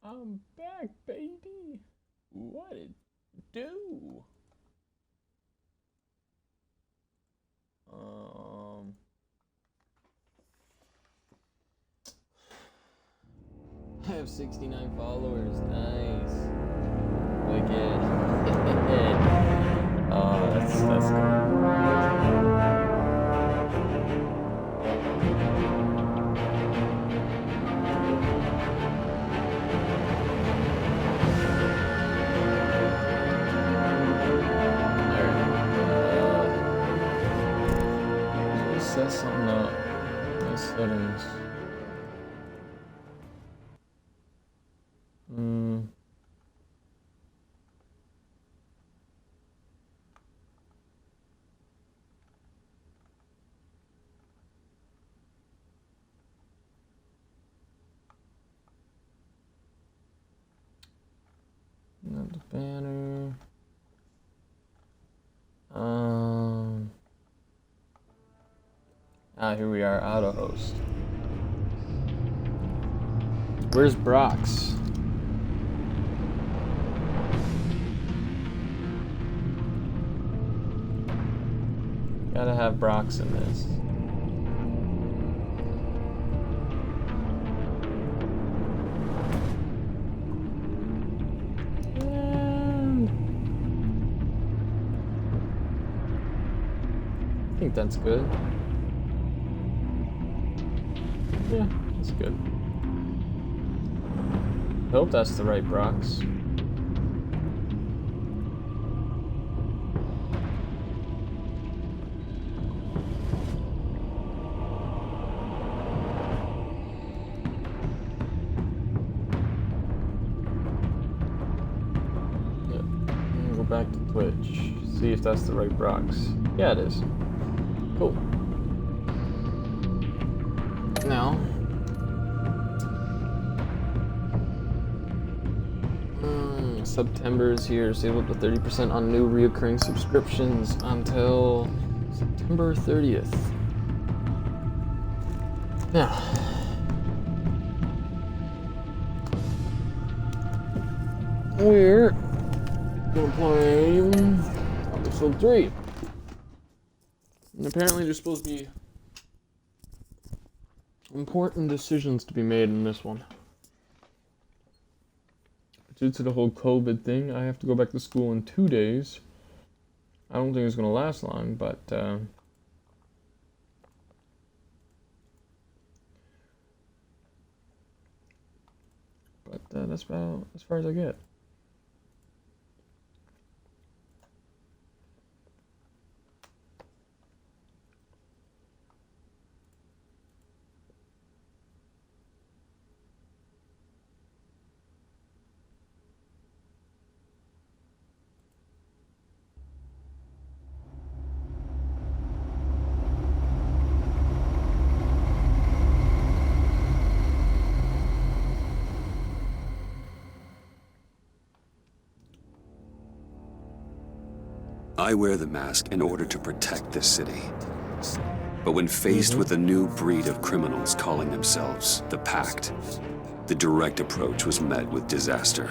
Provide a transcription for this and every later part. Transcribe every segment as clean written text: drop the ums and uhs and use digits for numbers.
I'm back, baby. What it do? Um, I have 69 followers. Nice. Wicked. Oh, that's cool. Set something up. Nice settings. Not the banner. Here we are, auto host. Where's Brox? Gotta have Brox in this. I think that's good. Yeah, that's good. I hope that's the right Brox. Yep. Go back to Twitch. See if that's the right Brox. Yeah, it is. Cool. Now, September is here. Save up to 30% on new reoccurring subscriptions until September 30th. Now, we're gonna play episode 3. And apparently there's supposed to be important decisions to be made in this one. Due to the whole COVID thing, I have to go back to school in 2 days. I don't think it's going to last long, but that's about as far as I get. I wear the mask in order to protect this city. But when faced with a new breed of criminals calling themselves the Pact, the direct approach was met with disaster.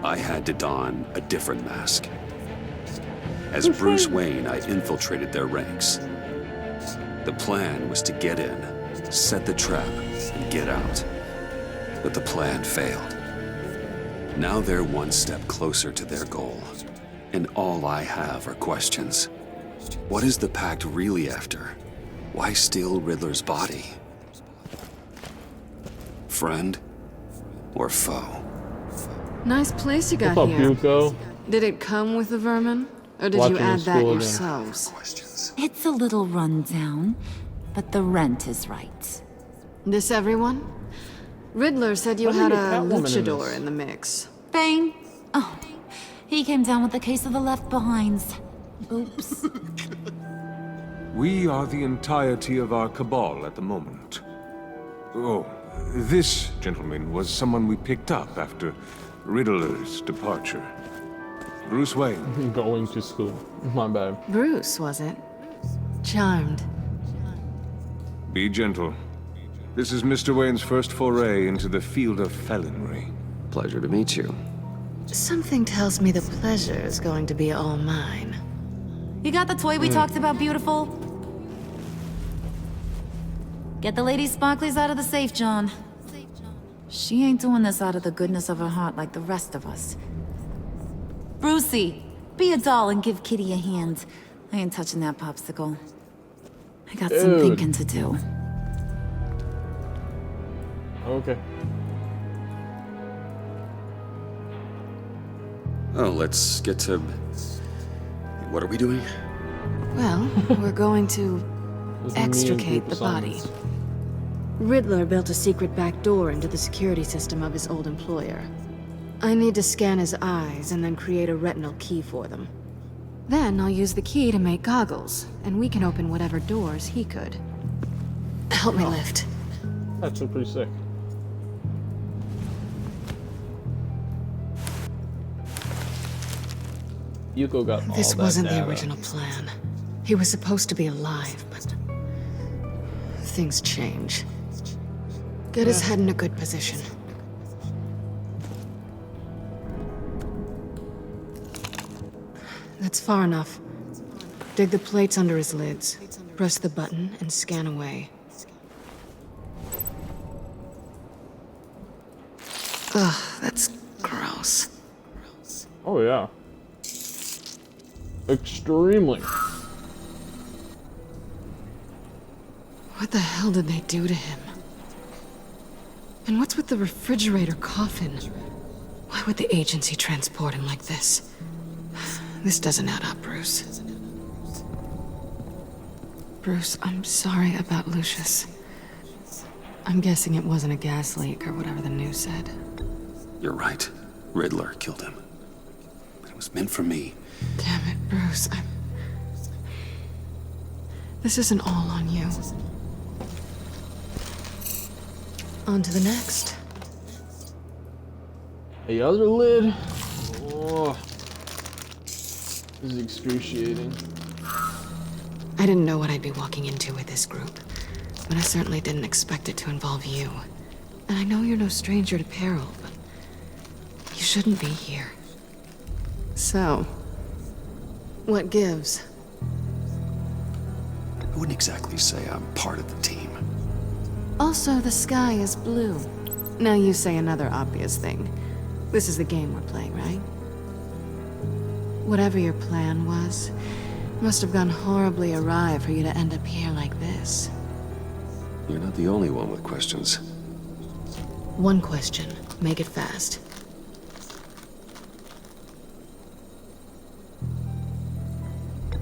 I had to don a different mask. As Bruce Wayne, I infiltrated their ranks. The plan was to get in, set the trap, and get out. But the plan failed. Now they're one step closer to their goal. And all I have are questions. What is the Pact really after? Why steal Riddler's body? Friend or foe? Nice place you got What's up, here. Buko? Did it come with the vermin? Or did Watching you add in that school again. yourselves? It's a little run down, but the rent is right. This everyone? Riddler said you Why had did a you get Catwoman in luchador this? in the mix. Bane? Oh, he came down with a case of the left behinds. Oops. We are the entirety of our cabal at the moment. Oh, this gentleman was someone we picked up after Riddler's departure. Bruce Wayne. Going to school. My bad. Bruce, was it? Charmed. Be gentle. This is Mr. Wayne's first foray into the field of felonry. Pleasure to meet you. Something tells me the pleasure is going to be all mine. You got the toy we talked about, beautiful? Get the lady sparklies out of the safe, John. She ain't doing this out of the goodness of her heart like the rest of us. Brucey, be a doll and give Kitty a hand. I ain't touching that popsicle. I got some Dude. thinking to do. Okay. Oh, let's get to... What are we doing? Well, we're going to This is me and extricate group the body. assignments. Riddler built a secret back door into the security system of his old employer. I need to scan his eyes and then create a retinal key for them. Then I'll use the key to make goggles, and we can open whatever doors he could. Help me lift. That's pretty sick. Yuko got all This that wasn't data. the original plan. He was supposed to be alive, but things change. Get his head in a good position. That's far enough. Dig the plates under his lids. Press the button and scan away. Ugh, that's gross. Oh yeah. Extremely. What the hell did they do to him? And what's with the refrigerator coffin? Why would the agency transport him like this? This doesn't add up, Bruce. Bruce, I'm sorry about Lucius. I'm guessing it wasn't a gas leak or whatever the news said. You're right. Riddler killed him. But it was meant for me. Damn it, Bruce. This isn't all on you. On to the next. The other lid. Oh, this is excruciating. I didn't know what I'd be walking into with this group, but I certainly didn't expect it to involve you. And I know you're no stranger to peril, but you shouldn't be here. So, what gives? I wouldn't exactly say I'm part of the team. Also, the sky is blue. Now you say another obvious thing. This is the game we're playing, right? Whatever your plan was, must have gone horribly awry for you to end up here like this. You're not the only one with questions. One question. Make it fast.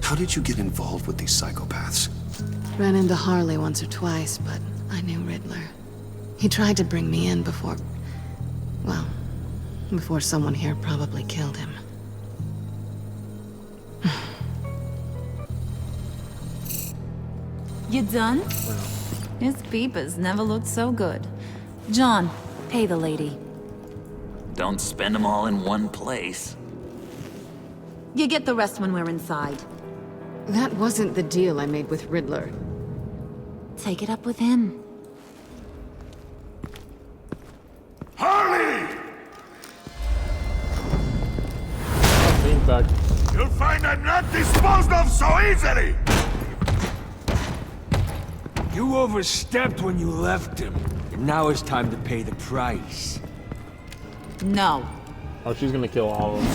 How did you get involved with these psychopaths? Ran into Harley once or twice, but I knew Riddler. He tried to bring me in before... well, before someone here probably killed him. You done? His peepers never looked so good. John, pay the lady. Don't spend them all in one place. You get the rest when we're inside. That wasn't the deal I made with Riddler. Take it up with him. Harley! Think back. You'll find I'm not disposed of so easily! You overstepped when you left him. And now it's time to pay the price. No. Oh, she's gonna kill all of them.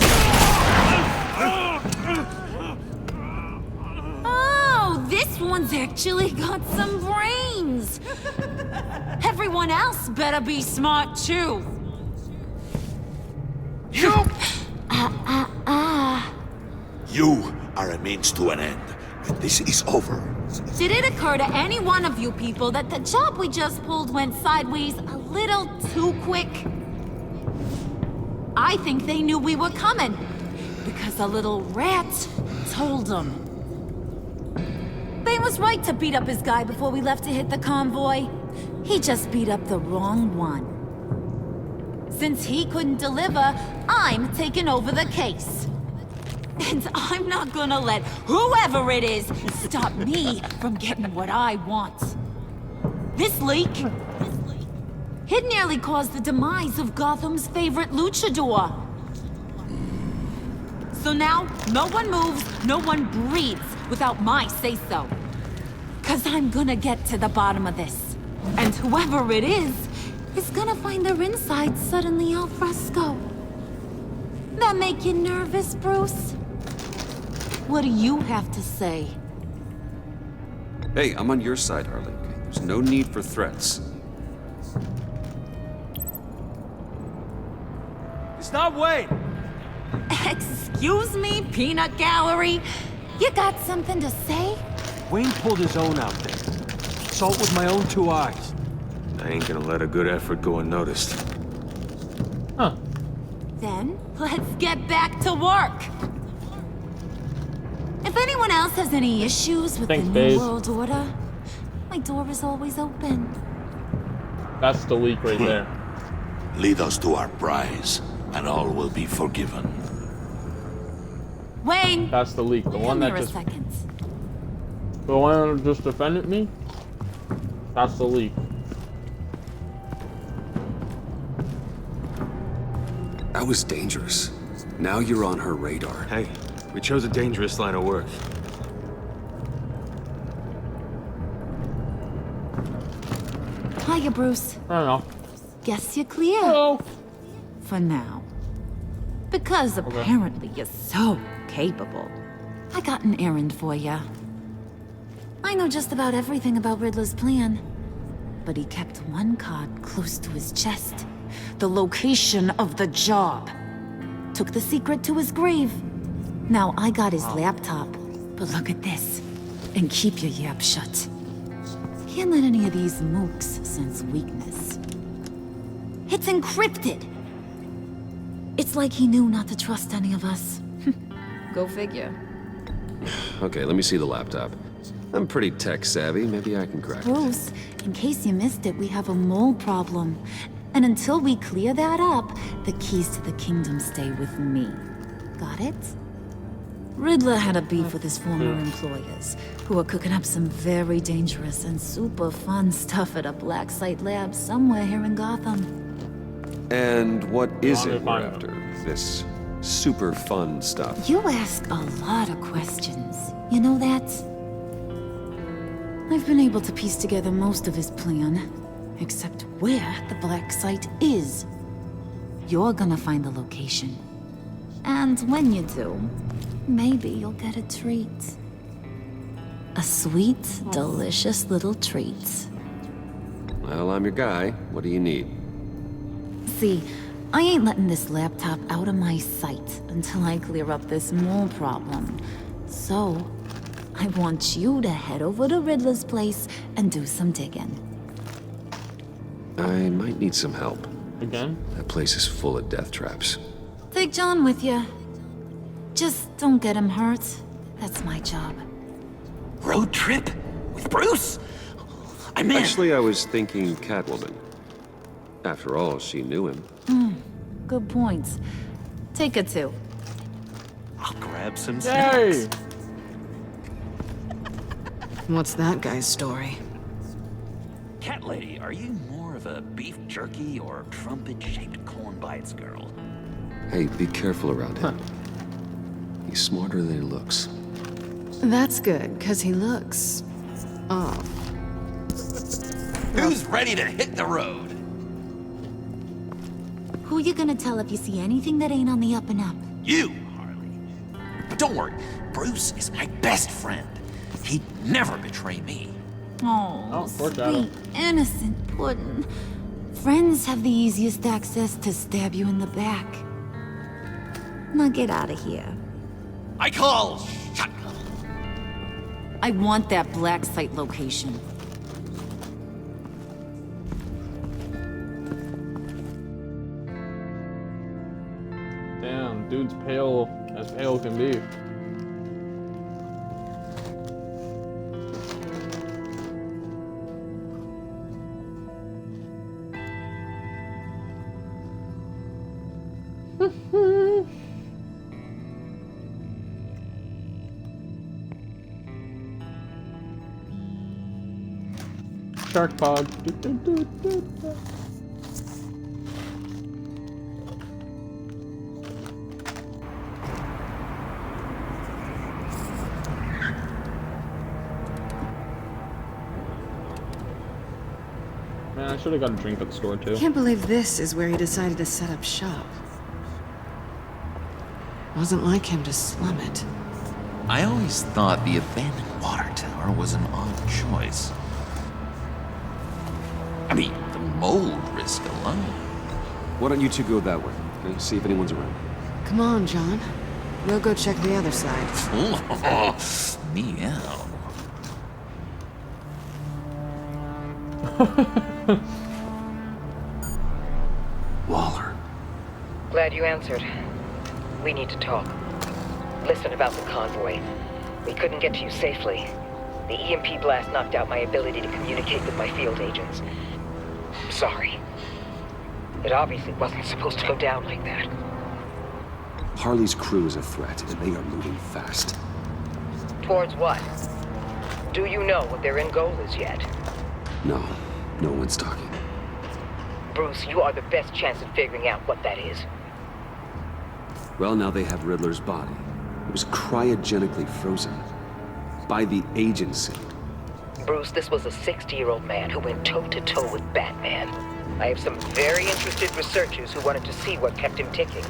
Oh, this one's actually got some brains. Everyone else better be smart too. You! You are a means to an end. And this is over. Did it occur to any one of you people that the job we just pulled went sideways a little too quick? I think they knew we were coming, because a little rat told them. Bane was right to beat up his guy before we left to hit the convoy. He just beat up the wrong one. Since he couldn't deliver, I'm taking over the case. And I'm not gonna let whoever it is stop me from getting what I want. This leak, it nearly caused the demise of Gotham's favorite luchador. So now, no one moves, no one breathes without my say-so. 'Cause I'm gonna get to the bottom of this. And whoever it is gonna find their insides suddenly al fresco. That make you nervous, Bruce? What do you have to say? Hey, I'm on your side, Harley. There's no need for threats. It's not Wayne. Excuse me, peanut gallery? You got something to say? Wayne pulled his own out there. Saw it with my own 2 eyes. I ain't gonna let a good effort go unnoticed. Huh. Then, let's get back to work. If anyone else has any issues with Thanks, the babe. New World Order, my door is always open. That's the leak right there. Lead us to our prize, and all will be forgiven. Wayne, That's the leak. The one come that here a just second. the one that just defended me. That's the leak. That was dangerous. Now you're on her radar. Hey, we chose a dangerous line of work. Hiya, Bruce. I don't know. Guess you're clear. Hello. For now. Because apparently you're so capable. I got an errand for you. I know just about everything about Riddler's plan. But he kept one card close to his chest. The location of the job. Took the secret to his grave. Now I got his laptop. But look at this. And keep your yap shut. Can't let any of these mooks sense weakness. It's encrypted. It's like he knew not to trust any of us. Go figure. Okay, let me see the laptop. I'm pretty tech savvy. Maybe I can crack it. Bruce, in case you missed it, we have a mole problem. And until we clear that up, the keys to the kingdom stay with me. Got it? Riddler had a beef with his former employers, who were cooking up some very dangerous and super fun stuff at a black site lab somewhere here in Gotham. And what is it we're Fine. after? This super fun stuff. You ask a lot of questions. You know that? I've been able to piece together most of his plan, except where the black site is. You're gonna find the location. And when you do, maybe you'll get a treat. A sweet, delicious little treat. Well, I'm your guy. What do you need? See, I ain't letting this laptop out of my sight until I clear up this mole problem. So, I want you to head over to Riddler's place and do some digging. I might need some help. Again? That place is full of death traps. Take John with you. Just don't get him hurt. That's my job. Road trip? With Bruce? I'm in. Actually, I was thinking Catwoman. After all, she knew him. Good points. Take her too. I'll grab some Yay! snacks. What's that guy's story? Cat lady, are you more of a beef jerky or trumpet-shaped corn bites girl? Hey, be careful around him. He's smarter than he looks. That's good, because he looks off. Who's ready to hit the road? Who you gonna tell if you see anything that ain't on the up and up? You, Harley. But don't worry, Bruce is my best friend. He'd never betray me. Oh, poor Shadow. sweet, innocent puddin'. Friends have the easiest access to stab you in the back. Now get out of here. I call shotgun. I want that black site location. Damn, dude's pale as pale can be. Shark pod. Man, I should have got a drink at the store too. Can't believe this is where he decided to set up shop. Wasn't like him to slum it. I always thought the abandoned water tower was an odd choice. I mean, the mold risk alone. Why don't you two go that way? Okay? See if anyone's around. Come on, John. We'll go check the other side. Meow. Waller. Glad you answered. We need to talk. Listen about the convoy. We couldn't get to you safely. The EMP blast knocked out my ability to communicate with my field agents. Sorry. It obviously wasn't supposed to go down like that. Harley's crew is a threat, and they are moving fast. Towards what? Do you know what their end goal is yet? No, no one's talking. Bruce, you are the best chance at figuring out what that is. Well, now they have Riddler's body. It was cryogenically frozen. By the agency. Bruce, this was a 60-year-old man who went toe-to-toe with Batman. I have some very interested researchers who wanted to see what kept him ticking.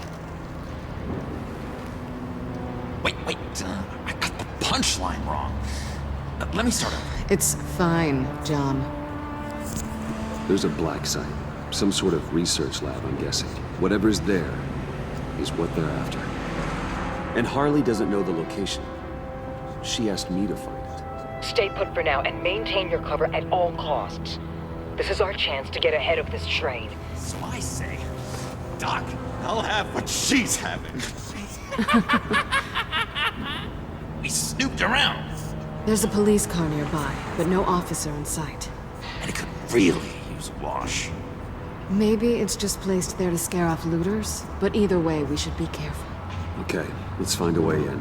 Wait, I got the punchline wrong. Let me start over. It's fine, John. There's a black site. Some sort of research lab, I'm guessing. Whatever's there is what they're after. And Harley doesn't know the location. She asked me to find it. Stay put for now and maintain your cover at all costs. This is our chance to get ahead of this train. So I say, Doc, I'll have what she's having. We snooped around. There's a police car nearby, but no officer in sight. And it could really use a wash. Maybe it's just placed there to scare off looters, but either way, we should be careful. Okay, let's find a way in.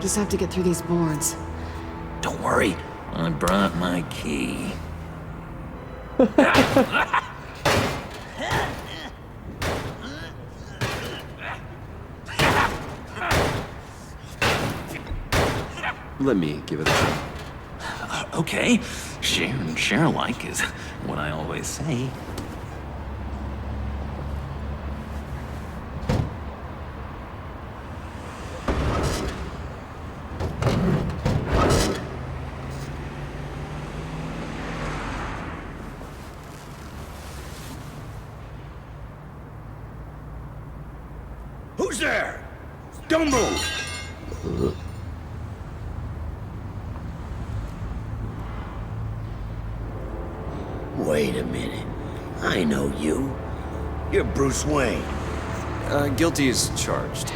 Just have to get through these boards. Don't worry, I brought my key. Let me give it a try. Okay, share and share alike is what I always say. Who's there? Don't move! Wait a minute. I know you. You're Bruce Wayne. Guilty as charged.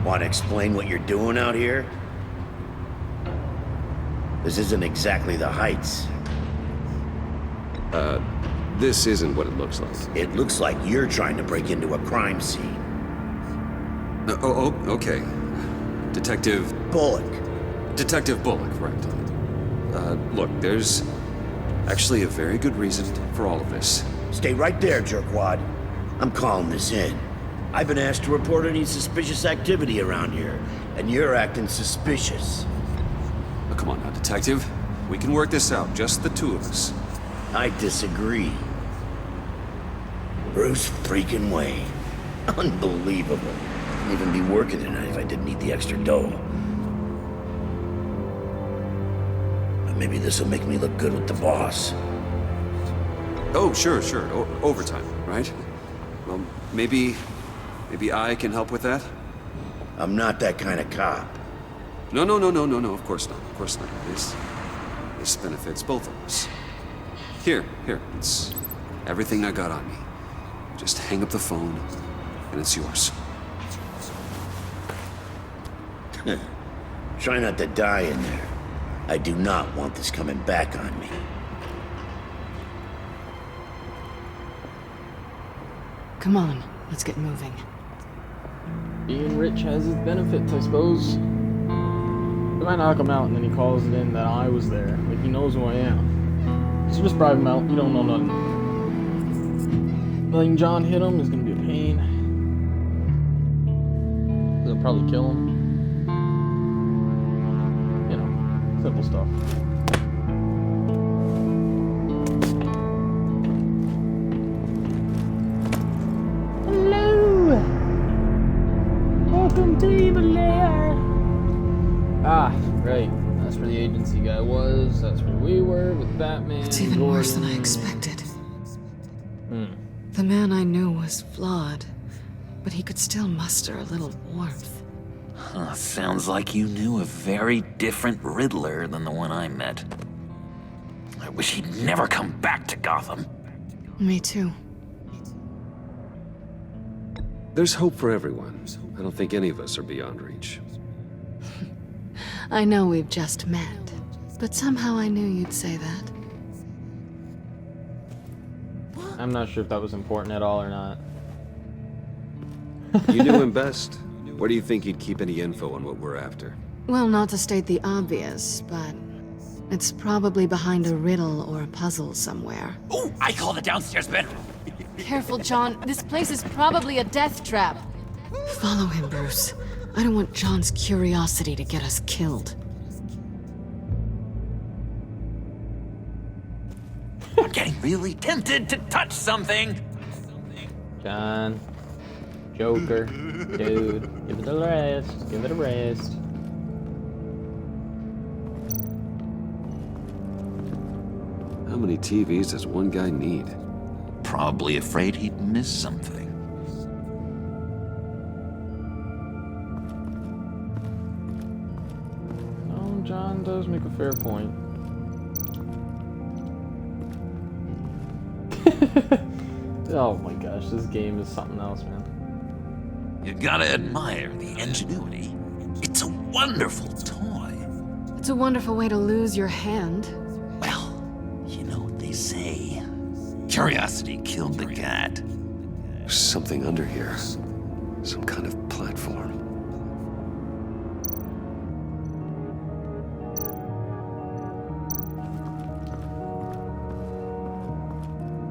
Want to explain what you're doing out here? This isn't exactly the Heights. This isn't what it looks like. It looks like you're trying to break into a crime scene. Okay. Detective Bullock. Bullock, right. Look, there's actually a very good reason for all of this. Stay right there, jerkwad. I'm calling this in. I've been asked to report any suspicious activity around here, and you're acting suspicious. Oh, come on now, Detective. We can work this out, just the two of us. I disagree. Bruce freaking Wayne. Unbelievable. Couldn't even be working tonight if I didn't need the extra dough. But maybe this'll make me look good with the boss. Oh, sure. Overtime, right? Well, maybe I can help with that? I'm not that kind of cop. No, of course not. This benefits both of us. Here, it's everything I got on me. Just hang up the phone, and it's yours. Try not to die in there. I do not want this coming back on me. Come on, let's get moving. Being rich has its benefits, I suppose. They might knock him out and then he calls it in that I was there. Like, he knows who I am. So just bribe him out. You don't know nothing. Letting John hit him is gonna be a pain. They'll probably kill him. You know, simple stuff. Welcome to Evil Lair. Ah, right. That's where the agency guy was. That's where we were with Batman. It's even worse than I expected. The man I knew was flawed, but he could still muster a little warmth. Huh, sounds like you knew a very different Riddler than the one I met. I wish he'd never come back to Gotham. Me too. There's hope for everyone. I don't think any of us are beyond reach. I know we've just met, but somehow I knew you'd say that. I'm not sure if that was important at all or not. You knew him best. Where do you think he'd keep any info on what we're after? Well, not to state the obvious, but it's probably behind a riddle or a puzzle somewhere. Oh, I call the downstairs bedroom. Careful, John. This place is probably a death trap. Follow him, Bruce. I don't want John's curiosity to get us killed. I'm getting really tempted to touch something. John. Joker. Dude. Give it a rest. Give it a rest. How many TVs does one guy need? Probably afraid he'd miss something. Oh, John does make a fair point. Oh my gosh, this game is something else, man. You gotta admire the ingenuity. It's a wonderful toy. It's a wonderful way to lose your hand. Well, you know what they say. Curiosity killed the cat. There's something under here. Some kind of platform.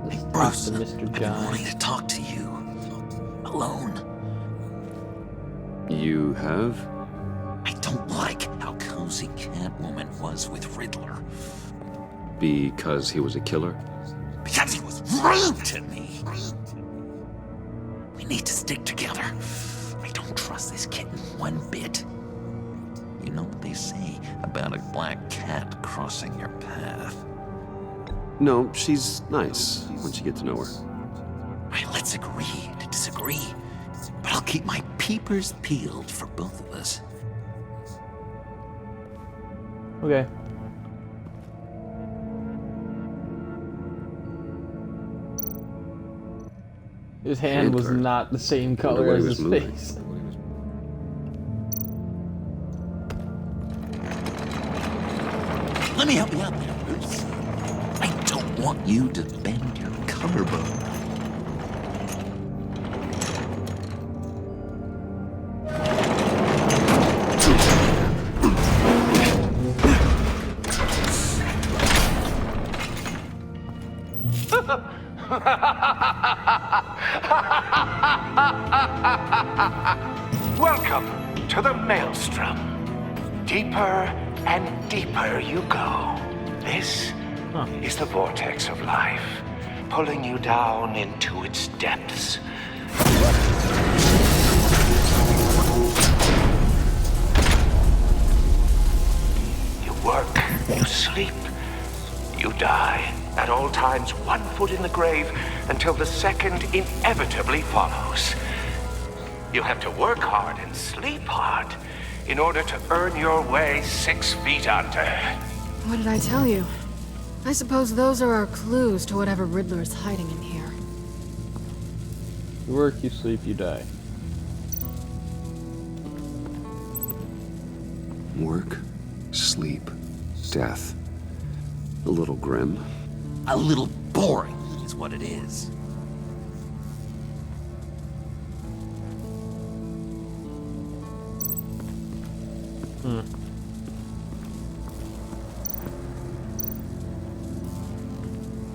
Let's Bruce, talk to Mr. I've been John. wanting to talk to you. Alone. You have? I don't like how cozy Catwoman was with Riddler. Because he was a killer? Because he was rude to me. We need to stick together. I don't trust this kitten one bit. You know what they say about a black cat crossing your path? No, she's nice once you get to know her. Right, let's agree to disagree. But I'll keep my peepers peeled for both of us. Okay. His hand was Handler. not the same Wonder color why as he was his moving. face. Let me help you out there, Bruce. I don't want you to bend your collarbone. Welcome to the Maelstrom. Deeper and deeper you go. This is the vortex of life, pulling you down into its depths. You work, you sleep, you die. At all times, 1 foot in the grave until the second inevitably follows. You have to work hard and sleep hard in order to earn your way 6 feet under. What did I tell you? I suppose those are our clues to whatever Riddler is hiding in here. You work, you sleep, you die. Work, sleep, death. A little grim. A little boring is what it is.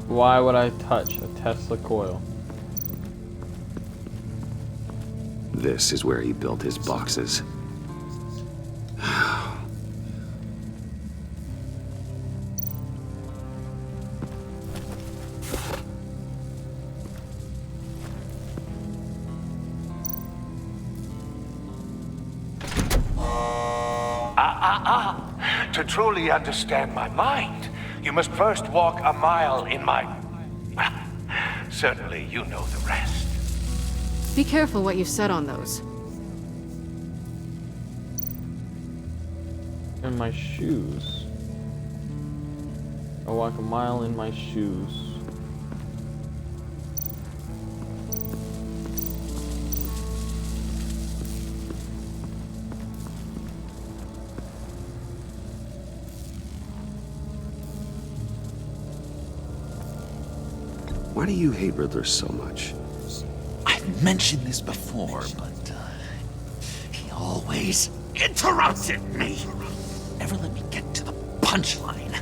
Why would I touch a Tesla coil? This is where he built his boxes. To truly understand my mind, you must first walk a mile in my... Well, certainly you know the rest. Be careful what you set on those. In my shoes. I walk a mile in my shoes. Why do you hate Riddler so much? I've mentioned this before, but he always interrupted me. Never let me get to the punchline.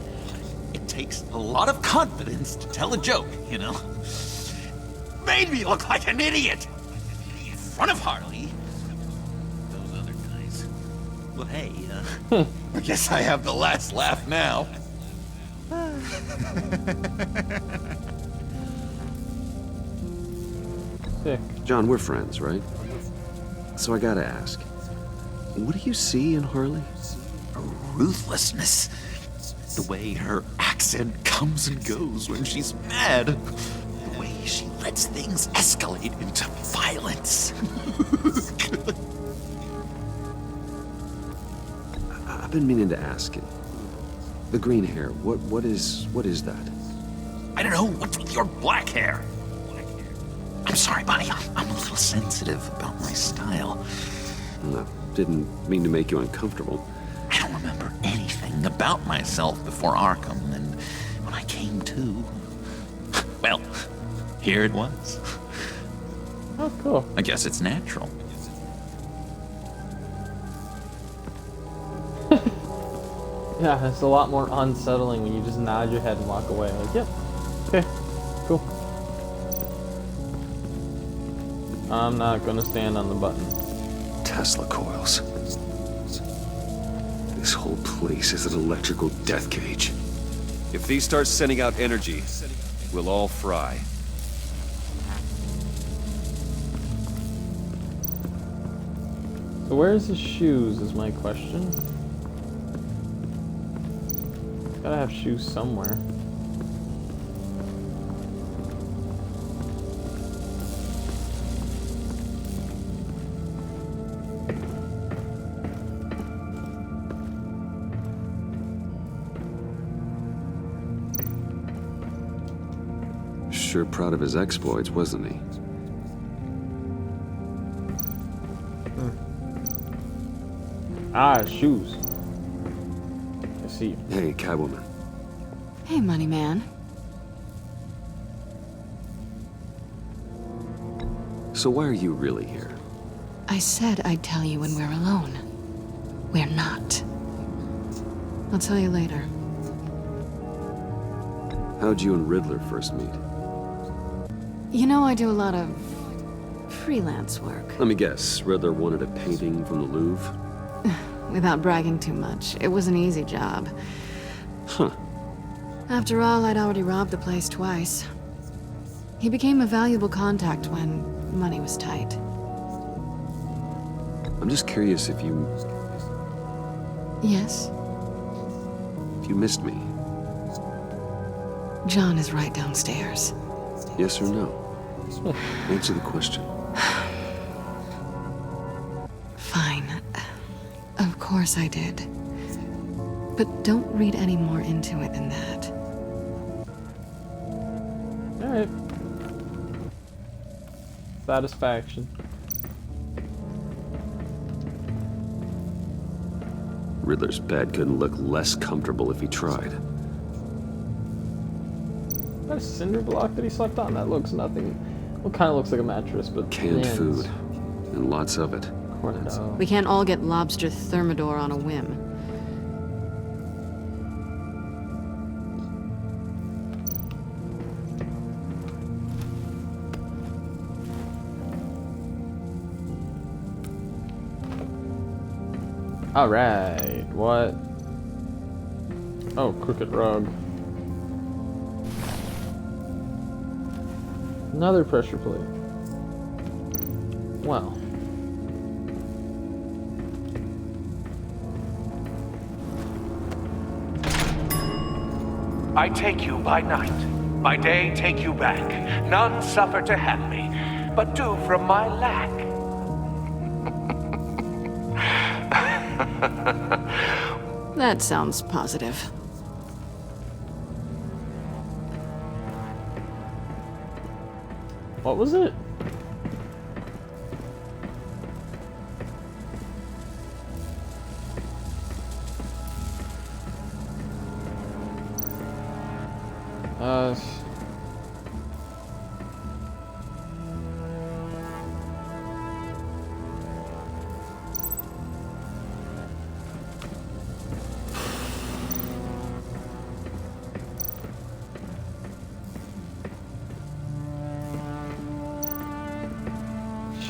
It takes a lot of confidence to tell a joke, you know? Made me look like an idiot in front of Harley. Those other guys. Well, hey, I guess I have the last laugh now. Sick. John, we're friends, right? So I gotta ask, what do you see in Harley? Her ruthlessness. The way her accent comes and goes when she's mad. The way she lets things escalate into violence. I've been meaning to ask it. The green hair, what is that? I don't know, what's with your black hair? I'm sorry, buddy. I'm a little sensitive about my style. I didn't mean to make you uncomfortable. I don't remember anything about myself before Arkham, and when I came to, well, here it was. Oh, cool. I guess it's natural. Yeah, it's a lot more unsettling when you just nod your head and walk away. Like, yep, okay, cool. I'm not gonna stand on the button. Tesla coils. This whole place is an electrical death cage. If these start sending out energy, we'll all fry. So where's his shoes is my question. Gotta have shoes somewhere. Sure proud of his exploits, wasn't he? Ah, shoes. I see you. Hey, Catwoman. Hey, money man. So why are you really here? I said I'd tell you when we're alone. We're not. I'll tell you later. How'd you and Riddler first meet? You know, I do a lot of freelance work. Let me guess, Riddler wanted a painting from the Louvre? Without bragging too much, it was an easy job. Huh. After all, I'd already robbed the place twice. He became a valuable contact when money was tight. I'm just curious if you Yes? missed me. John is right downstairs. Yes or no? Answer the question. Fine. Of course I did. But don't read any more into it than that. Alright. Satisfaction. Riddler's bed couldn't look less comfortable if he tried. Is that a cinder block that he slept on? That looks nothing. Well, kind of looks like a mattress, but Canned man, food. And lots of it. Cornado. We can't all get lobster thermidor on a whim. Alright, what? Oh, crooked rug. Another pressure plate. Well. I take you by night. By day, take you back. None suffer to have me, but do from my lack. That sounds positive. What was it?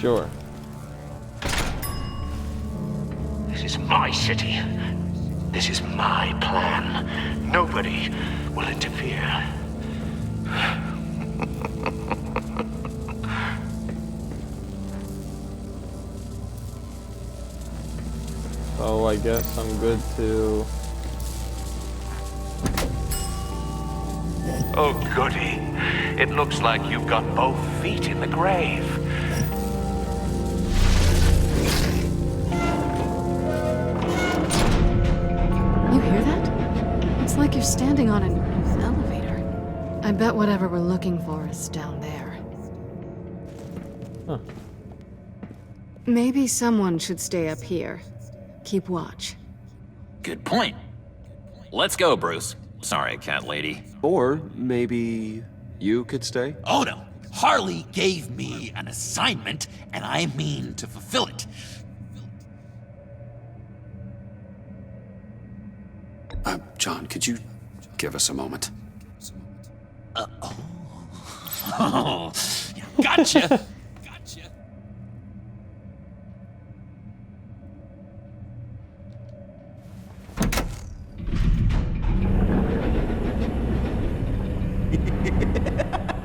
Sure. This is my city. This is my plan. Nobody will interfere. So I guess I'm good to... Oh, goody. It looks like you've got both feet in the grave. You hear that? It's like you're standing on an elevator. I bet whatever we're looking for is down there. Huh. Maybe someone should stay up here. Keep watch. Good point. Let's go, Bruce. Sorry, cat lady. Or maybe you could stay? Oh no. Harley gave me an assignment, and I mean to fulfill it. John, could you give us a moment? Oh, gotcha.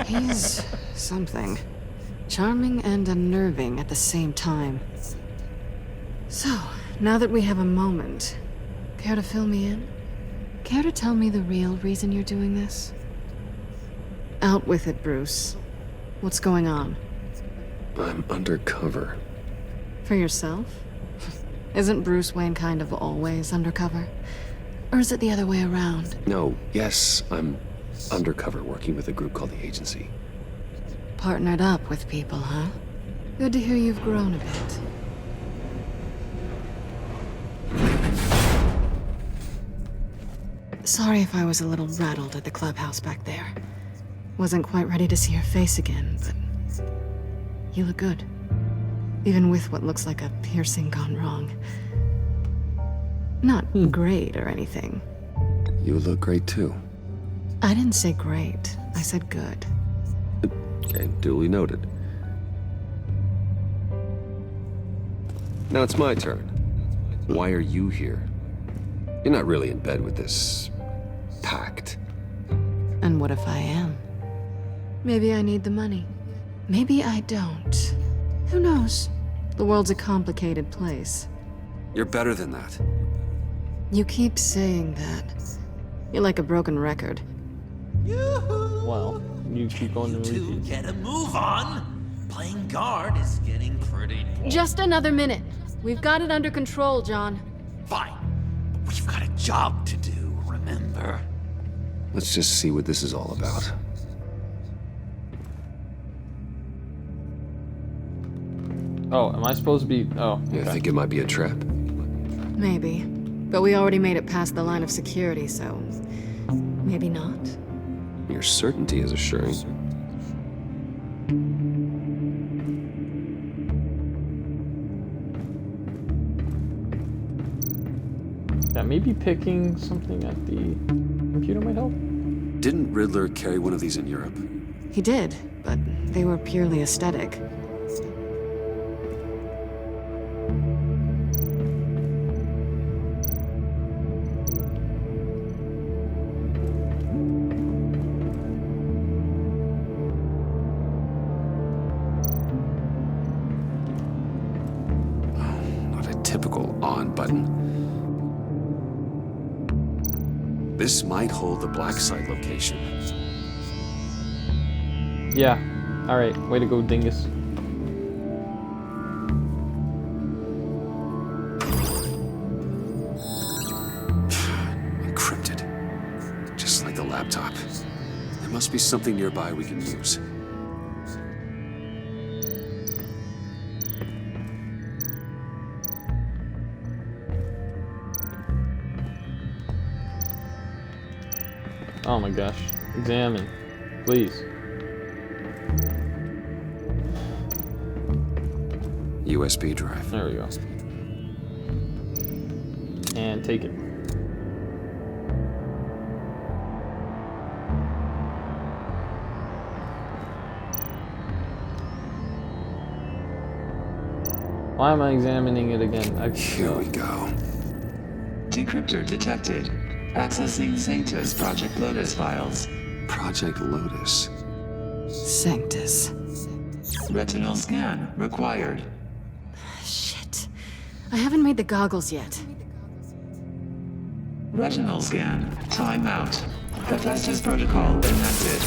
He's something. Charming and unnerving at the same time. So, now that we have a moment, care to fill me in? Care to tell me the real reason you're doing this? Out with it, Bruce. What's going on? I'm undercover. For yourself? Isn't Bruce Wayne kind of always undercover? Or is it the other way around? No, yes, I'm undercover working with a group called the Agency. Partnered up with people, huh? Good to hear you've grown a bit. Sorry if I was a little rattled at the clubhouse back there. Wasn't quite ready to see your face again, but you look good. Even with what looks like a piercing gone wrong. Not great or anything. You look great too. I didn't say great. I said good. Okay, duly noted. Now it's my turn. Why are you here? You're not really in bed with this pact. And what if I am? Maybe I need the money. Maybe I don't. Who knows? The world's a complicated place. You're better than that. You keep saying that. You're like a broken record. Well, you keep going to To repeat. get a move on. Playing guard is getting pretty boring. Just another minute. We've got it under control, John. Fine. But we've got a job to do, remember? Let's just see what this is all about. Oh, am I supposed to be... Oh, You okay. think it might be a trap? Maybe. But we already made it past the line of security, so... maybe not. Your certainty is assuring. Yeah, maybe picking something at the computer might help? Didn't Riddler carry one of these in Europe? He did, but they were purely aesthetic. Typical on button. This might hold the black site location. Yeah. Alright, way to go, dingus. Encrypted. Just like the laptop. There must be something nearby we can use. Oh my gosh. Examine. Please. USB drive. There we go. And take it. Why am I examining it again? Here we go. Decryptor detected. Accessing Sanctus Project Lotus files. Project Lotus. Sanctus. Retinal scan required. Shit. I haven't made the goggles yet. Retinal scan. Timeout. Hephaestus protocol enacted.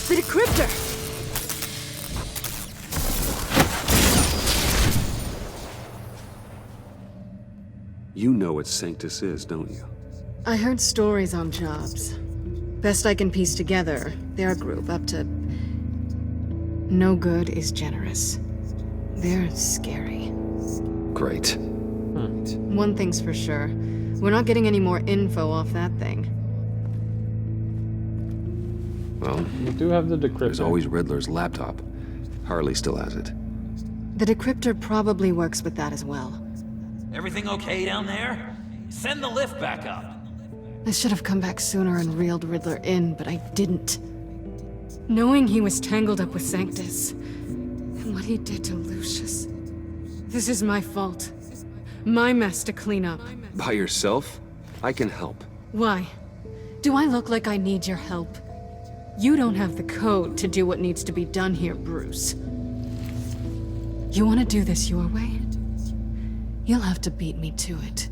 The decryptor! You know what Sanctus is, don't you? I heard stories on jobs. Best I can piece together, their group up to... No good is generous. They're scary. Great. One thing's for sure. We're not getting any more info off that thing. Well, We do have the decryptor. there's always Riddler's laptop. Harley still has it. The decryptor probably works with that as well. Everything okay down there? Send the lift back up. I should have come back sooner and reeled Riddler in, but I didn't. Knowing he was tangled up with Sanctus, and what he did to Lucius. This is my fault. My mess to clean up. By yourself? I can help. Why? Do I look like I need your help? You don't have the code to do what needs to be done here, Bruce. You want to do this your way? You'll have to beat me to it.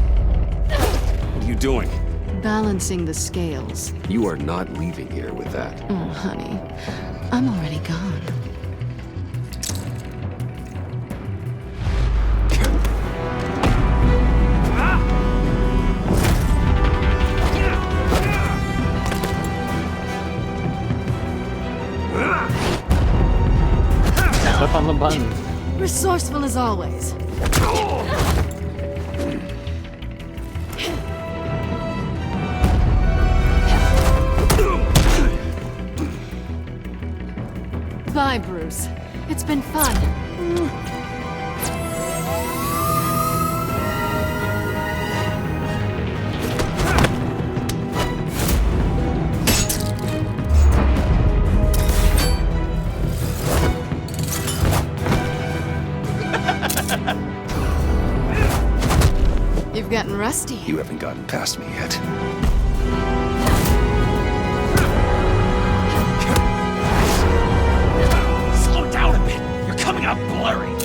What are you doing? Balancing the scales. You are not leaving here with that. Oh, honey. I'm already gone. Step on the button. Resourceful as always. Bye, Bruce. It's been fun. You've gotten rusty. You haven't gotten past me yet. Slow down a bit. You're coming out blurry.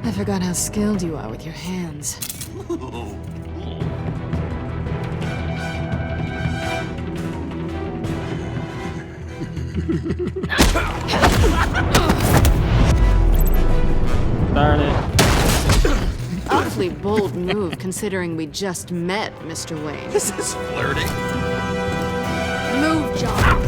I forgot how skilled you are with your hands. Darn it. Awfully bold move considering we just met, Mr. Wayne. This is flirting. Move, John.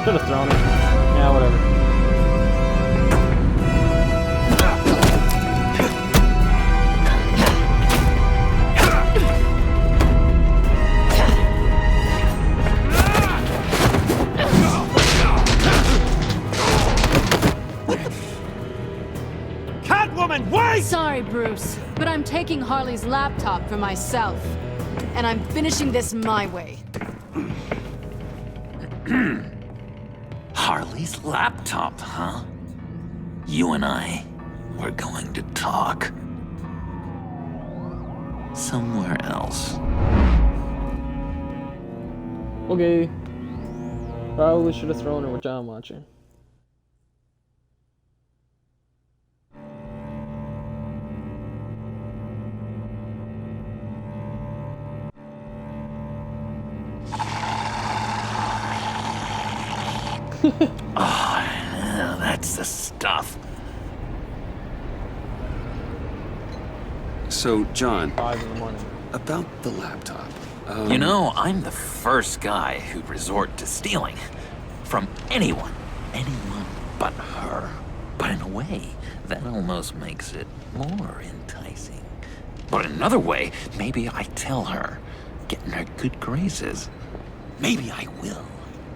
Should have thrown it. Yeah, whatever. Catwoman, wait! Sorry, Bruce, but I'm taking Harley's laptop for myself. And I'm finishing this my way. Harley's laptop, huh? You and I, we're going to talk. Somewhere else. Okay. Probably should have thrown it with John watching. Oh, that's the stuff. So, John, 5 in the morning. about the laptop. You know, I'm the first guy who'd resort to stealing. From anyone. Anyone but her. But in a way, that almost makes it more enticing. But in another way, maybe I tell her, get in her good graces. Maybe I will.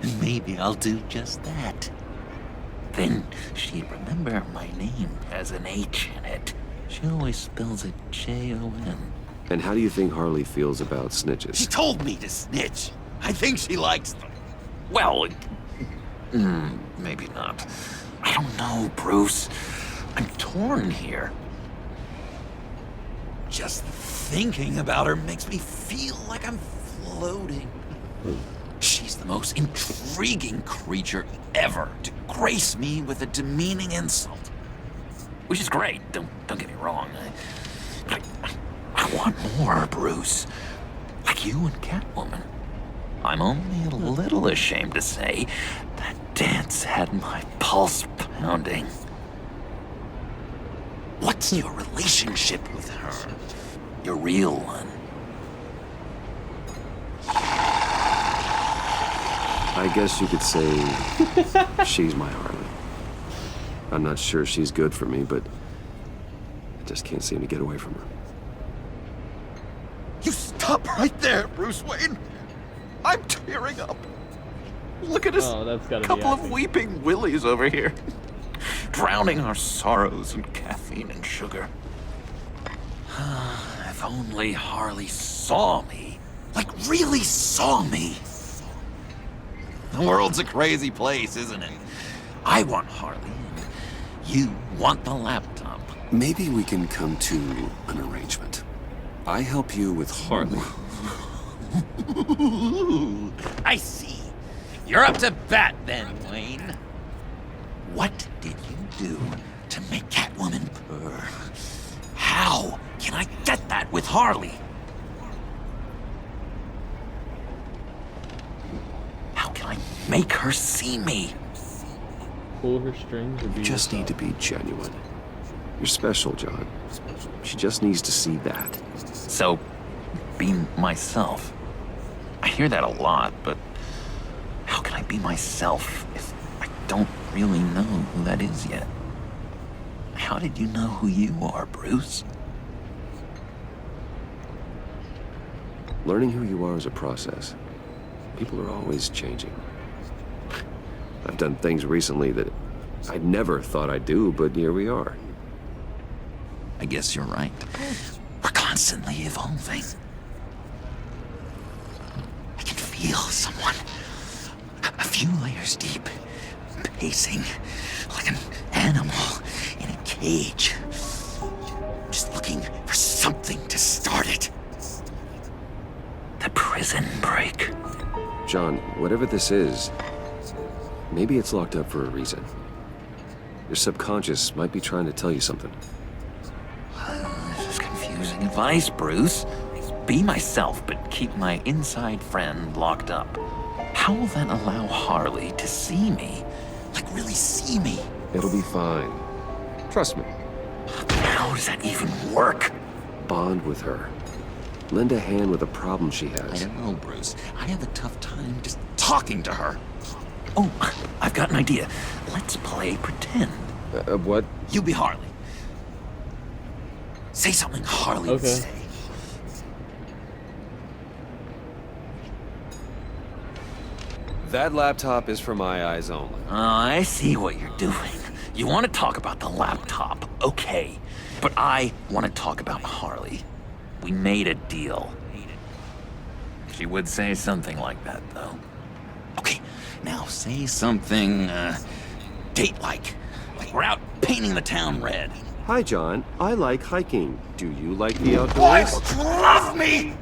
And maybe I'll do just that. Then she'd remember my name has an H in it. She always spells it Jon. And how do you think Harley feels about snitches? She told me to snitch. I think she likes them. Well, maybe not. I don't know, Bruce. I'm torn here. Just thinking about her makes me feel like I'm floating. She's the most intriguing creature ever to grace me with a demeaning insult. Which is great, don't get me wrong. I want more, Bruce. Like you and Catwoman. I'm only a little ashamed to say that dance had my pulse pounding. What's your relationship with her? Your real one. I guess you could say she's my Harley. I'm not sure she's good for me, but I just can't seem to get away from her. You stop right there, Bruce Wayne. I'm tearing up. Look at us, that's gotta be couple of acting. weeping willies over here. Drowning our sorrows in caffeine and sugar. If only Harley saw me. Like, really saw me. The world's a crazy place, isn't it? I want Harley, and you want the laptop. Maybe we can come to an arrangement. I help you with Harley. I see. You're up to bat then, Wayne. What did you do to make Catwoman purr? How can I get that with Harley? How can I make her see me? Pull her strings or be You just need to be genuine. You're special, John. She just needs to see that. So, be myself. I hear that a lot, but how can I be myself if I don't really know who that is yet? How did you know who you are, Bruce? Learning who you are is a process. People are always changing. I've done things recently that I never thought I'd do, but here we are. I guess you're right. We're constantly evolving. I can feel someone a few layers deep, pacing like an animal in a cage. Just looking for something to start it. The prison break. John, whatever this is, maybe it's locked up for a reason. Your subconscious might be trying to tell you something. This is confusing advice, Bruce. Be myself, but keep my inside friend locked up. How will that allow Harley to see me? Like, really see me. It'll be fine. Trust me. How does that even work? Bond with her. Lend a hand with a problem she I has. don't know, Bruce. I have a tough time just talking to her. Oh, I've got an idea. Let's play pretend. What? You be Harley. Say something Harley would say. That laptop is for my eyes only. Oh, I see what you're doing. You want to talk about the laptop, okay. But I want to talk about Harley. We made a deal. She would say something like that, though. Okay, now say something, date-like. Like we're out painting the town red. Hi, John. I like hiking. Do you like the outdoors? Boys, love me!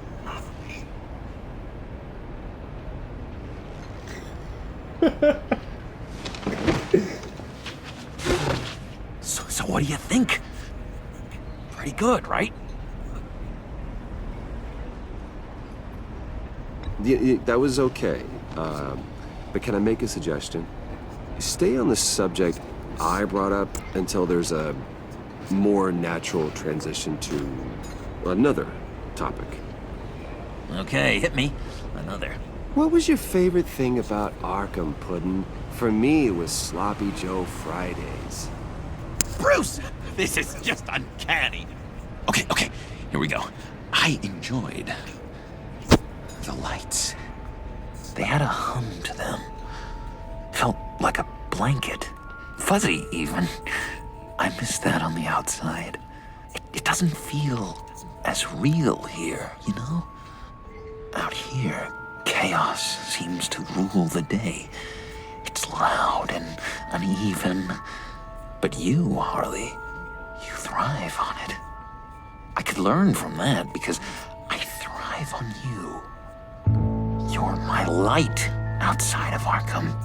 So what do you think? Pretty good, right? Yeah, that was okay. But can I make a suggestion? Stay on the subject I brought up until there's a more natural transition to another topic. Okay, hit me. Another. What was your favorite thing about Arkham, Puddin'? For me, it was Sloppy Joe Fridays. Bruce! This is just uncanny. Okay, here we go. I enjoyed the lights. They had a hum to them. Felt like a blanket. Fuzzy, even. I miss that on the outside. It doesn't feel as real here, you know? Out here, chaos seems to rule the day. It's loud and uneven. But you, Harley, you thrive on it. I could learn from that because I thrive on you. You're my light outside of Arkham.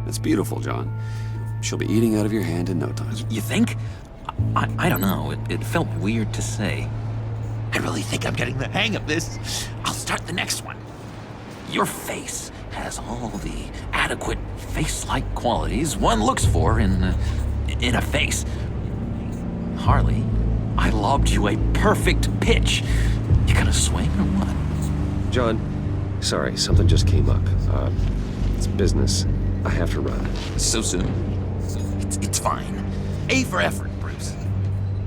That's beautiful, John. She'll be eating out of your hand in no time. You think? I don't know. It felt weird to say. I really think I'm getting the hang of this. I'll start the next one. Your face has all the adequate face-like qualities one looks for in a face. Harley, I lobbed you a perfect pitch. You gonna swing or what? John, sorry, something just came up. It's business. I have to run. So soon? It's fine. A for effort, Bruce.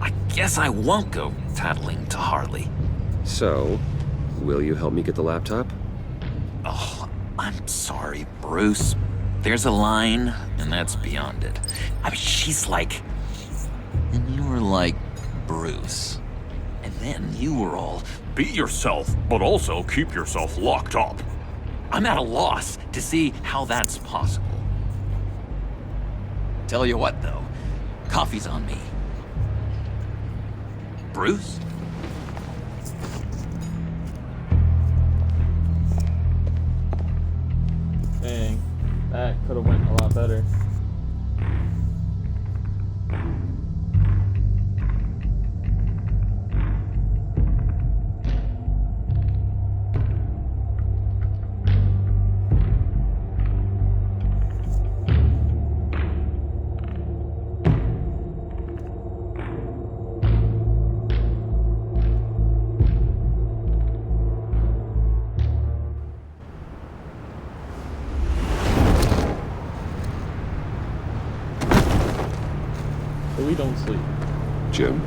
I guess I won't go tattling to Harley. So, will you help me get the laptop? Oh, I'm sorry, Bruce. There's a line, and that's beyond it. I mean, she's like... And you were like Bruce. And then you were all... Be yourself, but also keep yourself locked up. I'm at a loss to see how that's possible. Tell you what, though. Coffee's on me. Bruce? Dang, that could have went a lot better. We don't sleep. Jim?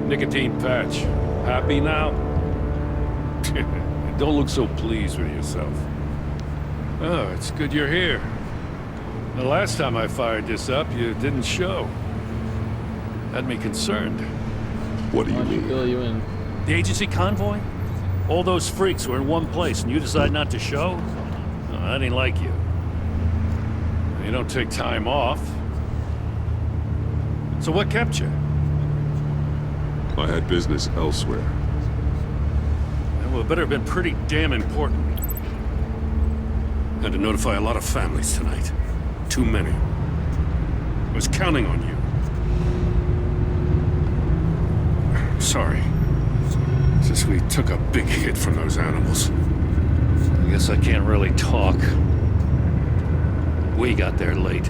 Nicotine patch. Happy now? Don't look so pleased with yourself. Oh, it's good you're here. The last time I fired this up, you didn't show. Had me concerned. What do you Why don't you mean? fill you in? The agency convoy? All those freaks were in one place and you decide not to show? No, that ain't like you. You don't take time off. So what kept you? I had business elsewhere. Well, it better have been pretty damn important. Had to notify a lot of families tonight. Too many. I was counting on you. sorry. It's just we took a big hit from those animals. I guess I can't really talk. We got there late.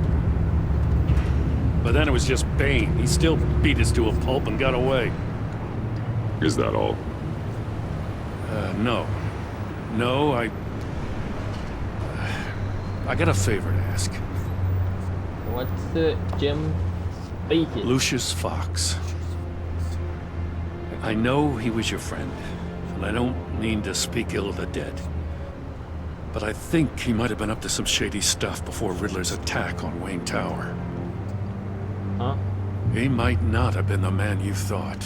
But then it was just Bane. He still beat us to a pulp and got away. Is that all? No. No, I got a favor to ask. What's it, Jim? Speak it. Lucius Fox. I know he was your friend, and I don't mean to speak ill of the dead. But I think he might have been up to some shady stuff before Riddler's attack on Wayne Tower. Huh? He might not have been the man you thought.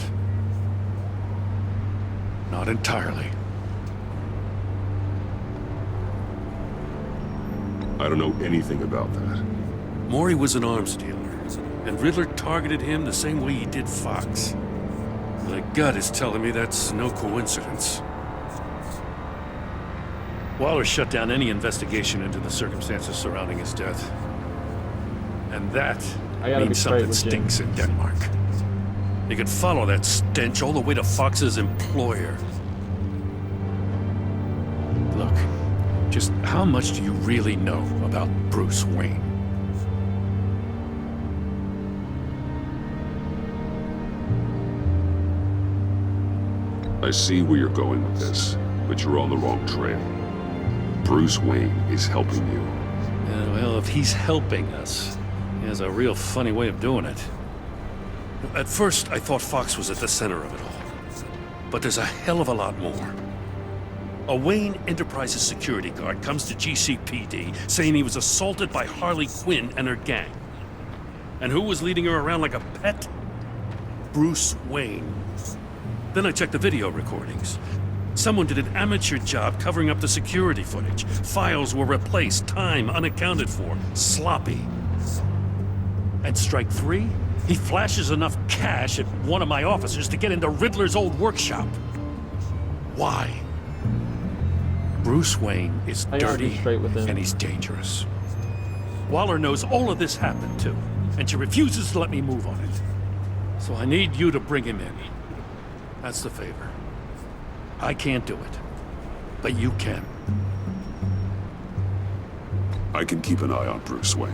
Not entirely. I don't know anything about that. Maury was an arms dealer, and Riddler targeted him the same way he did Fox. My gut is telling me that's no coincidence. Waller shut down any investigation into the circumstances surrounding his death. And that means something stinks in Denmark. You could follow that stench all the way to Fox's employer. Look, just how much do you really know about Bruce Wayne? I see where you're going with this, but you're on the wrong trail. Bruce Wayne is helping you. Yeah, well, if he's helping us, he has a real funny way of doing it. At first, I thought Fox was at the center of it all. But there's a hell of a lot more. A Wayne Enterprises security guard comes to GCPD saying he was assaulted by Harley Quinn and her gang. And who was leading her around like a pet? Bruce Wayne. Then I checked the video recordings. Someone did an amateur job covering up the security footage. Files were replaced, time unaccounted for, sloppy. And strike three? He flashes enough cash at one of my officers to get into Riddler's old workshop. Why? Bruce Wayne is dirty and he's dangerous. Waller knows all of this happened too, and she refuses to let me move on it. So I need you to bring him in. That's the favor. I can't do it, but you can. I can keep an eye on Bruce Wayne.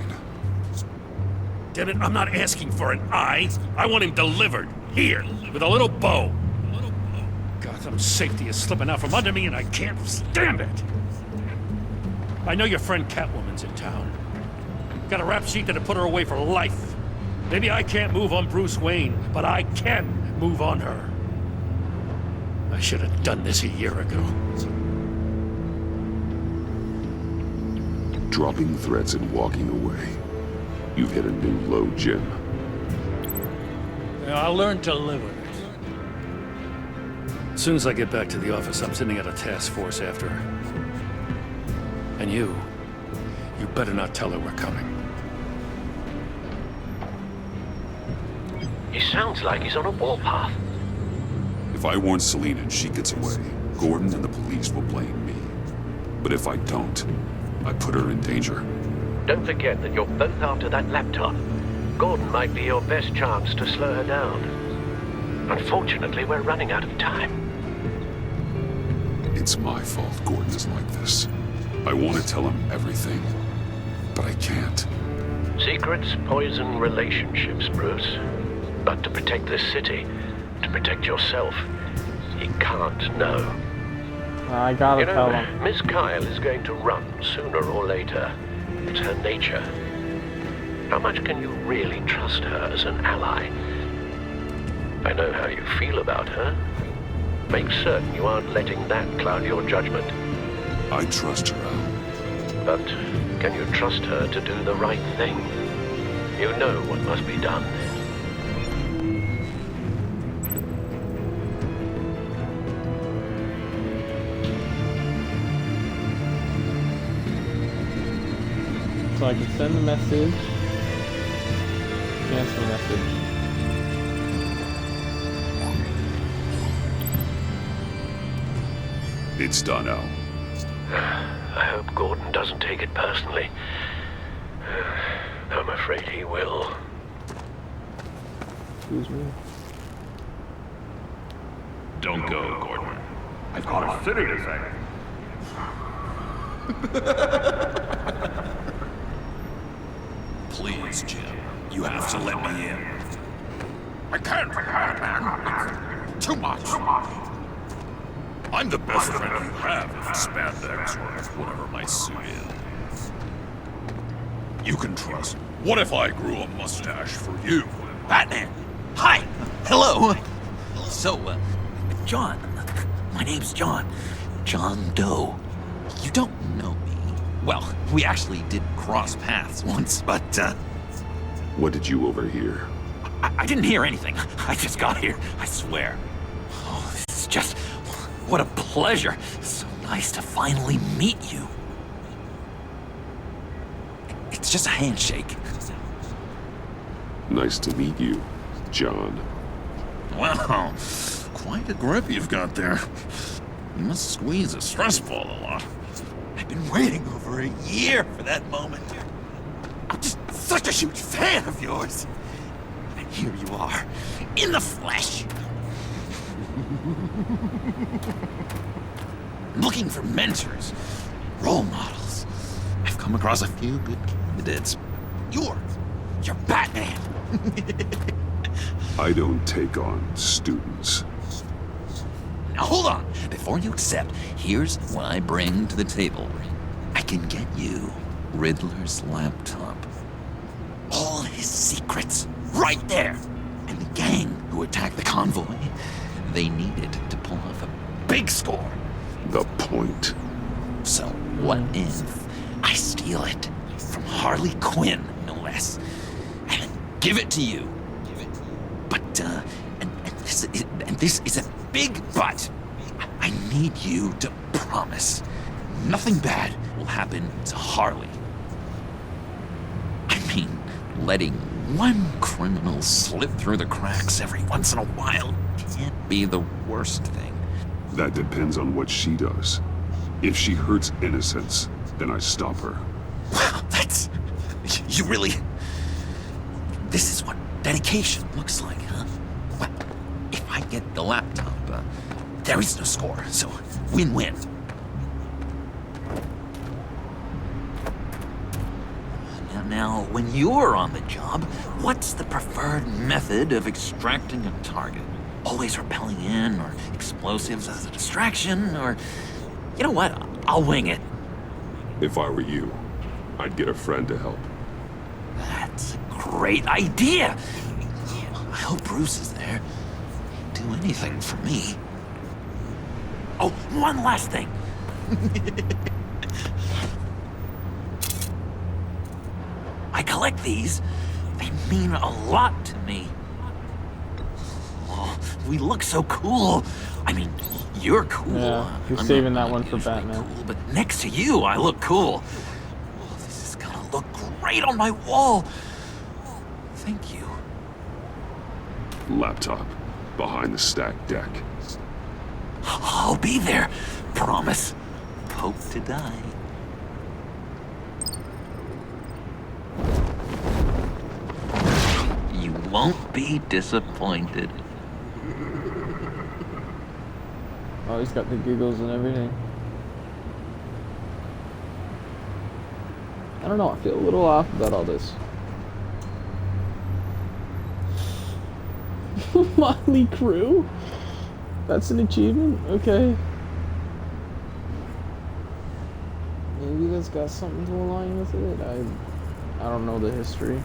Damn it, I'm not asking for an eye. I want him delivered, here, with a little bow. Gotham's safety is slipping out from under me and I can't stand it. I know your friend Catwoman's in town. Got a rap sheet that'll put her away for life. Maybe I can't move on Bruce Wayne, but I can move on her. I should have done this a year ago. Dropping threats and walking away. You've hit a new low, Jim. I'll learn to live with it. As soon as I get back to the office, I'm sending out a task force after her. And you better not tell her we're coming. He sounds like he's on a warpath. If I warn Selina and she gets away, Gordon and the police will blame me. But if I don't, I put her in danger. Don't forget that you're both after that laptop. Gordon might be your best chance to slow her down. Unfortunately, we're running out of time. It's my fault Gordon is like this. I want to tell him everything, but I can't. Secrets poison relationships, Bruce. But to protect this city, to protect yourself, he can't know. I gotta tell him. Miss Kyle is going to run sooner or later. It's her nature. How much can you really trust her as an ally? I know how you feel about her. Make certain you aren't letting that cloud your judgment. I trust her, Al. But can you trust her to do the right thing? You know what must be done. So I can send the message, cancel the message. It's done, Al. I hope Gordon doesn't take it personally. I'm afraid he will. Excuse me. Don't go, Gordon. I've got a city to save. Please, Jim. You have to let me in. I can't, man. It's too much. I'm the best friend you have in spandex or whatever my suit is. You can trust. What if I grew a mustache for you? Batman! Hi! Hello! So, John. My name's John. John Doe. You don't know me. Well, we actually did cross paths once, but, What did you overhear? I didn't hear anything. I just got here, I swear. Oh, this is just... What a pleasure. So nice to finally meet you. It's just a handshake. Nice to meet you, John. Wow, quite a grip you've got there. You must squeeze a stress ball a lot. I've been waiting over a year for that moment. I'm just such a huge fan of yours. And here you are, in the flesh. Looking for mentors, role models. I've come across a few good candidates. You're Batman. I don't take on students. Now hold on. Before you accept, here's what I bring to the table. I can get you Riddler's laptop. All his secrets, right there. And the gang who attacked the convoy, they needed to pull off a big score. The point. So what if I steal it from Harley Quinn, no less, and give it to you? But, and this is a big but. I need you to promise nothing bad will happen to Harley. I mean, letting one criminal slip through the cracks every once in a while can't be the worst thing. That depends on what she does. If she hurts innocents, then I stop her. Wow, that's... You really... This is what dedication looks like, huh? Well, if I get the laptop, there is no score, so win-win. Now, when you're on the job, what's the preferred method of extracting a target? Always rappelling in, or explosives as a distraction, or... You know what? I'll wing it. If I were you, I'd get a friend to help. That's a great idea! I hope Bruce is there. He'd do anything for me. Oh, one last thing. I collect these. They mean a lot to me. Oh, we look so cool. I mean, you're cool. Yeah, you're I'm saving not that one for Batman. Cool, but next to you, I look cool. Oh, this is gonna look great on my wall. Thank you. Laptop. Behind the stacked deck. I'll be there. Promise. Hope to die. You won't be disappointed. Oh, he's got the giggles and everything. I don't know, I feel a little off about all this. Motley Crue? That's an achievement? Okay. Maybe that's got something to align with it. I don't know the history.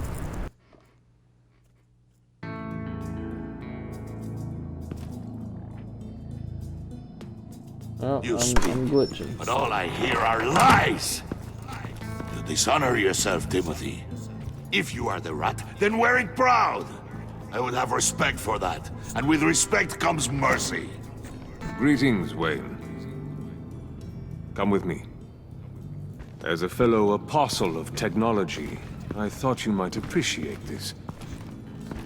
Oh, You I'm speak, glitching. but all I hear are lies. You dishonor yourself, Timothy. If you are the rat, then wear it proud. I would have respect for that, and with respect comes mercy. Greetings, Wayne. Come with me. As a fellow apostle of technology, I thought you might appreciate this.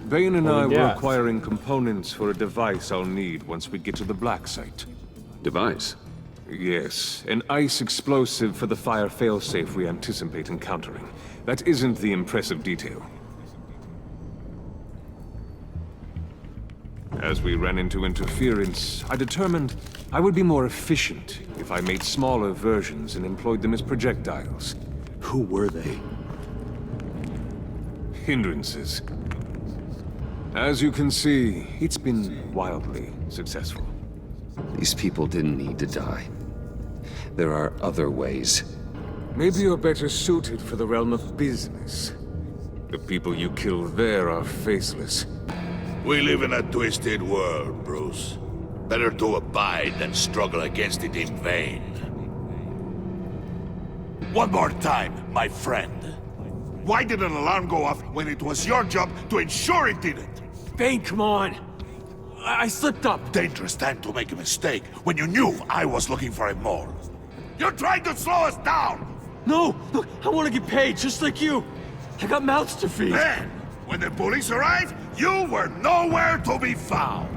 Bane and I were acquiring components for a device I'll need once we get to the Black Site. Device? Yes, an ice explosive for the fire failsafe we anticipate encountering. That isn't the impressive detail. As we ran into interference, I determined I would be more efficient if I made smaller versions and employed them as projectiles. Who were they? Hindrances. As you can see, it's been wildly successful. These people didn't need to die. There are other ways. Maybe you're better suited for the realm of business. The people you kill there are faceless. We live in a twisted world, Bruce. Better to abide than struggle against it in vain. One more time, my friend. Why did an alarm go off when it was your job to ensure it didn't? Bane, come on! I slipped up! Dangerous time to make a mistake when you knew I was looking for a mole. You're trying to slow us down! No! Look, I want to get paid, just like you! I got mouths to feed! Then, when the police arrived, you were nowhere to be found!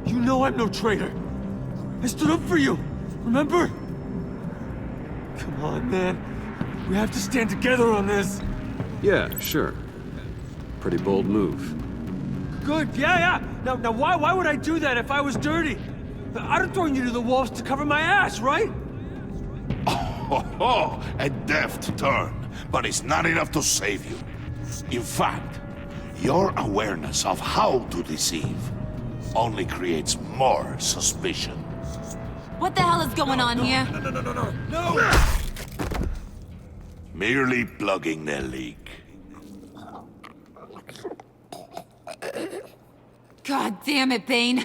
You know I'm no traitor! I stood up for you, remember? Come on, man. We have to stand together on this! Yeah, sure. Pretty bold move. Good, yeah! Now why would I do that if I was dirty? I'd have thrown you to the wolves to cover my ass, right? Oh, a deft turn, but it's not enough to save you. In fact, your awareness of how to deceive only creates more suspicion. What the hell is going on here? No! Merely plugging the leak. God damn it, Bane.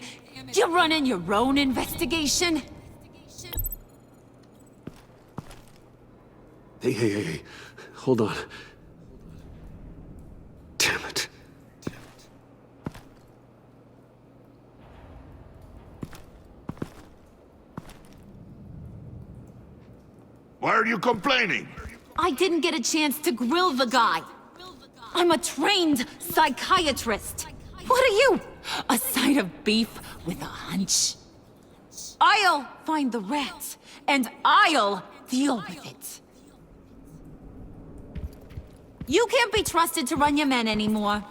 You're running your own investigation? Hey. Hold on. Damn it. Why are you complaining? I didn't get a chance to grill the guy. I'm a trained psychiatrist. What are you? A side of beef with a hunch? I'll find the rat, and I'll deal with it. You can't be trusted to run your men anymore.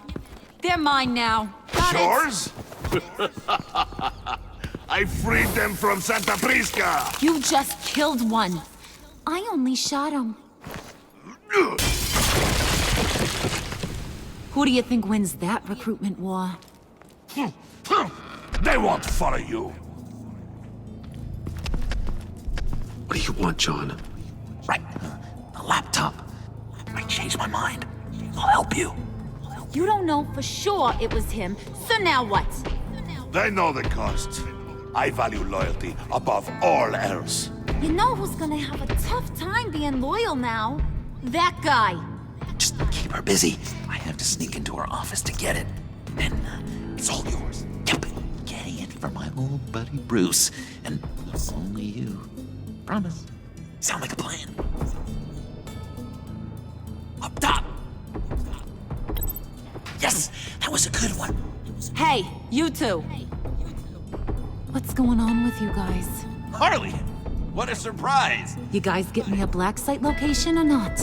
They're mine now. Got Yours? I freed them from Santa Prisca! You just killed one. I only shot him. Who do you think wins that recruitment war? They won't follow you. What do you want, John? Right. The laptop. I changed my mind. I'll help you. You don't know for sure it was him, so now what? They know the cost. I value loyalty above all else. You know who's gonna have a tough time being loyal now? That guy. Just keep her busy. I have to sneak into her office to get it. Then it's all yours. Yep. Getting it from my old buddy Bruce. And only you. Promise. Sound like a plan. Up top. Yes! That was a good one. Hey, you two. What's going on with you guys? Harley! What a surprise! You guys get me a black site location or not?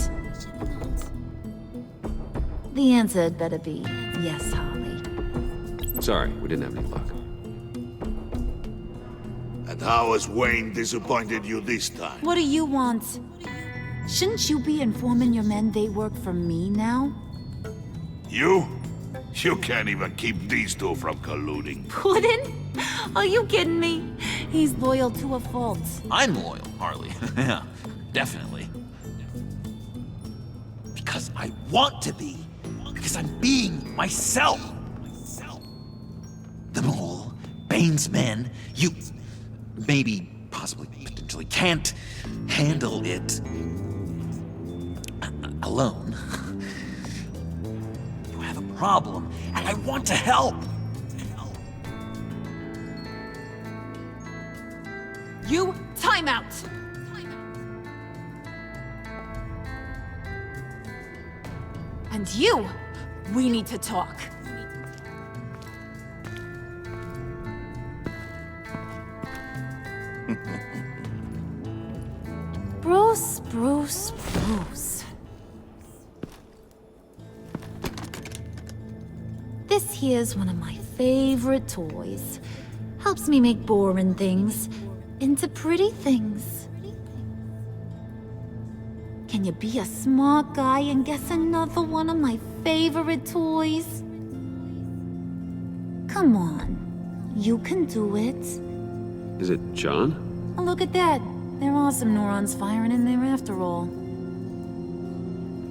The answer had better be yes, Harley. Sorry, we didn't have any luck. And how has Wayne disappointed you this time? What do you want? Shouldn't you be informing your men they work for me now? You? You can't even keep these two from colluding. Puddin'? Are you kidding me? He's loyal to a fault. I'm loyal, Harley. Yeah, definitely. Because I want to be. Because I'm being myself. The mole, Bane's men, you maybe, possibly, potentially can't handle it alone. You have a problem, and I want to help. You, time out! And you, we need to talk. Bruce. This here's one of my favorite toys. Helps me make boring things into pretty things. Can you be a smart guy and guess another one of my favorite toys? Come on, you can do it. Is it John? Oh, look at that. There are some neurons firing in there after all.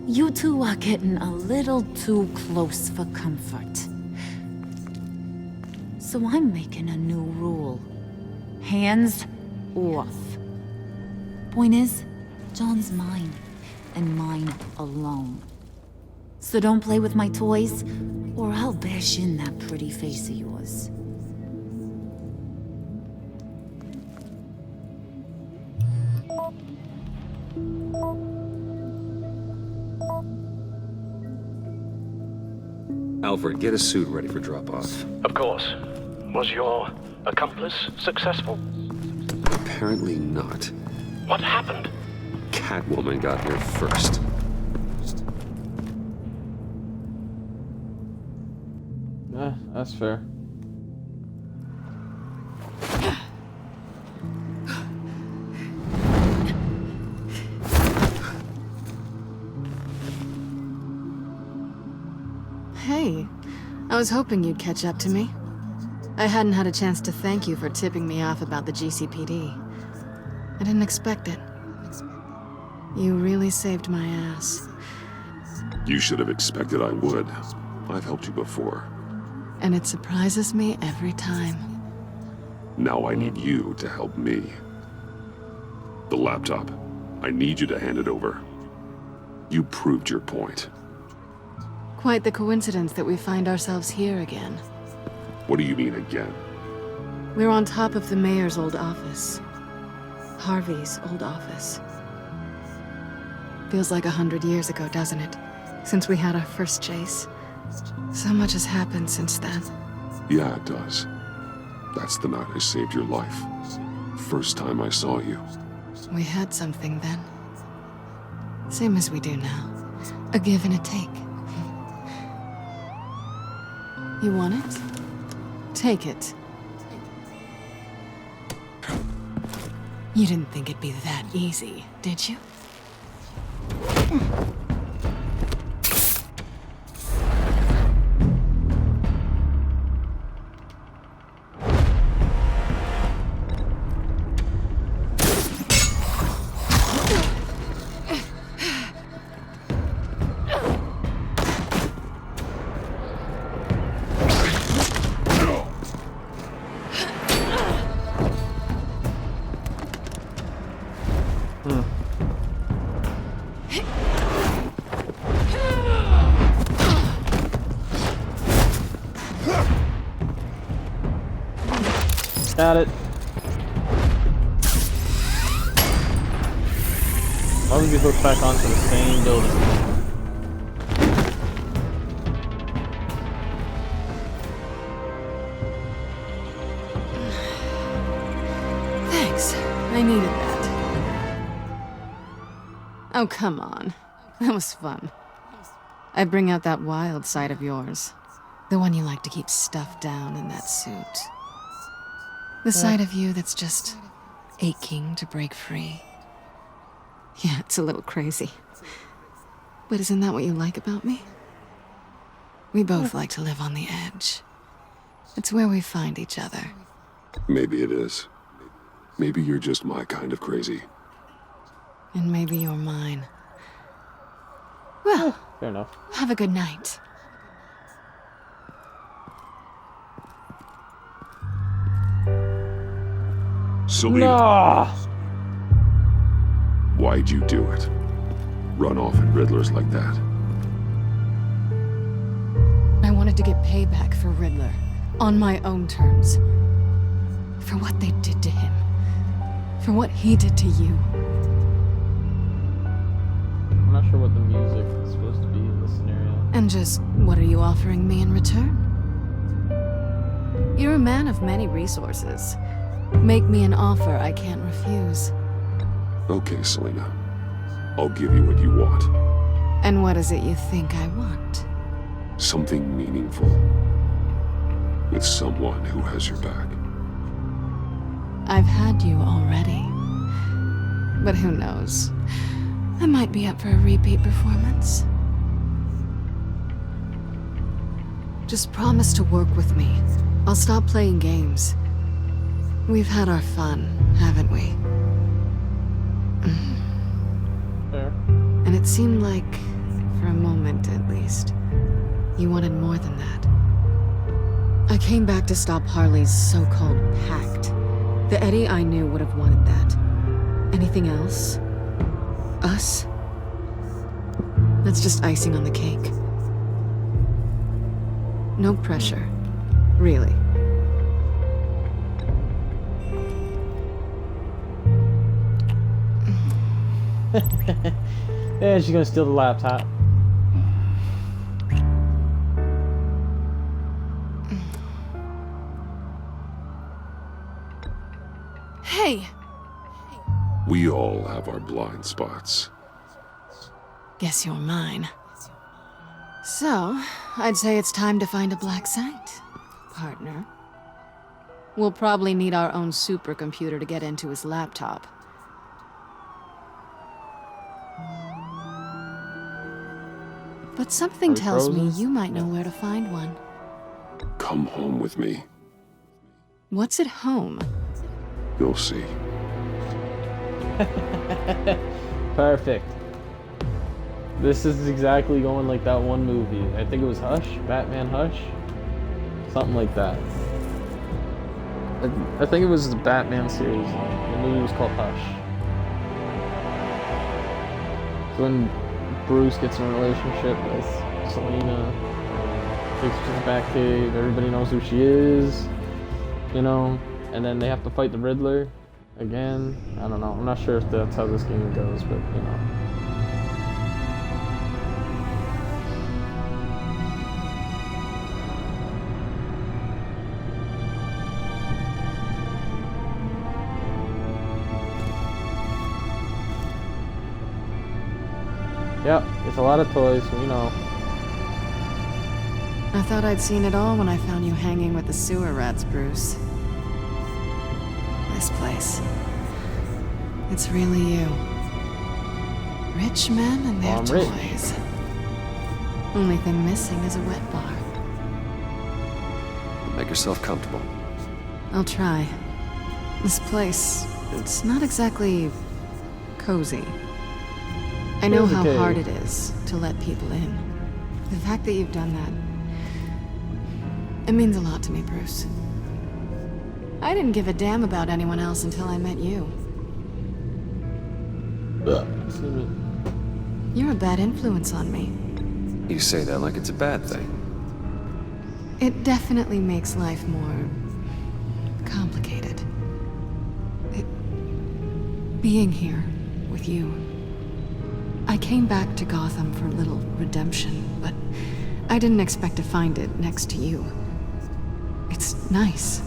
You two are getting a little too close for comfort. So I'm making a new rule. Hands off. Point is, John's mine, and mine alone. So don't play with my toys, or I'll bash in that pretty face of yours. Alfred, get a suit ready for drop-off. Of course. Was your accomplice successful? Apparently not. What happened? Catwoman got here first. That's fair. Hey, I was hoping you'd catch up to me. I hadn't had a chance to thank you for tipping me off about the GCPD. I didn't expect it. You really saved my ass. You should have expected I would. I've helped you before. And it surprises me every time. Now I need you to help me. The laptop. I need you to hand it over. You proved your point. Quite the coincidence that we find ourselves here again. What do you mean again? We're on top of the mayor's old office. Harvey's old office. Feels like 100 years ago, doesn't it? Since we had our first chase. So much has happened since then. Yeah, it does. That's the night I saved your life. First time I saw you. We had something then. Same as we do now. A give and a take. You want it? Take it. You didn't think it'd be that easy, did you? Got it. Why would we hook back onto the same building? Thanks. I needed that. Oh, come on. That was fun. I bring out that wild side of yours. The one you like to keep stuffed down in that suit. The side of you that's just aching to break free. Yeah, it's a little crazy. But isn't that what you like about me? We both like to live on the edge. It's where we find each other. Maybe it is. Maybe you're just my kind of crazy. And maybe you're mine. Well, fair enough. Have a good night. Selena! No! Why'd you do it? Run off at Riddlers like that? I wanted to get payback for Riddler. On my own terms. For what they did to him. For what he did to you. I'm not sure what the music is supposed to be in this scenario. And just, what are you offering me in return? You're a man of many resources. Make me an offer I can't refuse. Okay, Selena. I'll give you what you want. And what is it you think I want? Something meaningful. with someone who has your back. I've had you already. But who knows? I might be up for a repeat performance. Just promise to work with me. I'll stop playing games. We've had our fun, haven't we? Fair. And it seemed like, for a moment at least, you wanted more than that. I came back to stop Harley's so-called pact. The Eddie I knew would have wanted that. Anything else? Us? That's just icing on the cake. No pressure. Really. Yeah, she's gonna steal the laptop. Hey! We all have our blind spots. Guess you're mine. So, I'd say it's time to find a black site, partner. We'll probably need our own supercomputer to get into his laptop. But something tells me you might know where to find one. Come home with me. What's at home? You'll see. Perfect. This is exactly going like that one movie. I think it was Hush? Batman Hush? Something like that. I think it was the Batman series. The movie was called Hush. So when Bruce gets in a relationship with Selena, takes her to the Batcave, everybody knows who she is, you know, and then they have to fight the Riddler again. I don't know. I'm not sure if that's how this game goes, but you know. Yep, it's a lot of toys, we know. I thought I'd seen it all when I found you hanging with the sewer rats, Bruce. This place. It's really you. Rich men and their toys. Only thing missing is a wet bar. Make yourself comfortable. I'll try. This place, it's not exactly cozy. I know how hard it is to let people in. The fact that you've done that, it means a lot to me, Bruce. I didn't give a damn about anyone else until I met you. You're a bad influence on me. You say that like it's a bad thing. It definitely makes life more complicated. Being here with you. I came back to Gotham for a little redemption, but I didn't expect to find it next to you. It's nice.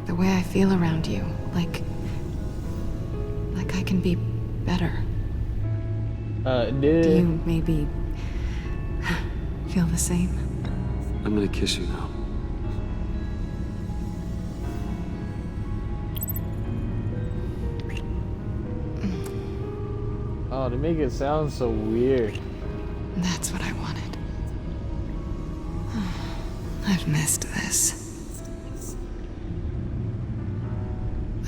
The way I feel around you, like I can be better. Do you maybe feel the same? I'm gonna kiss you now. Oh, they make it sound so weird. That's what I wanted. I've missed this.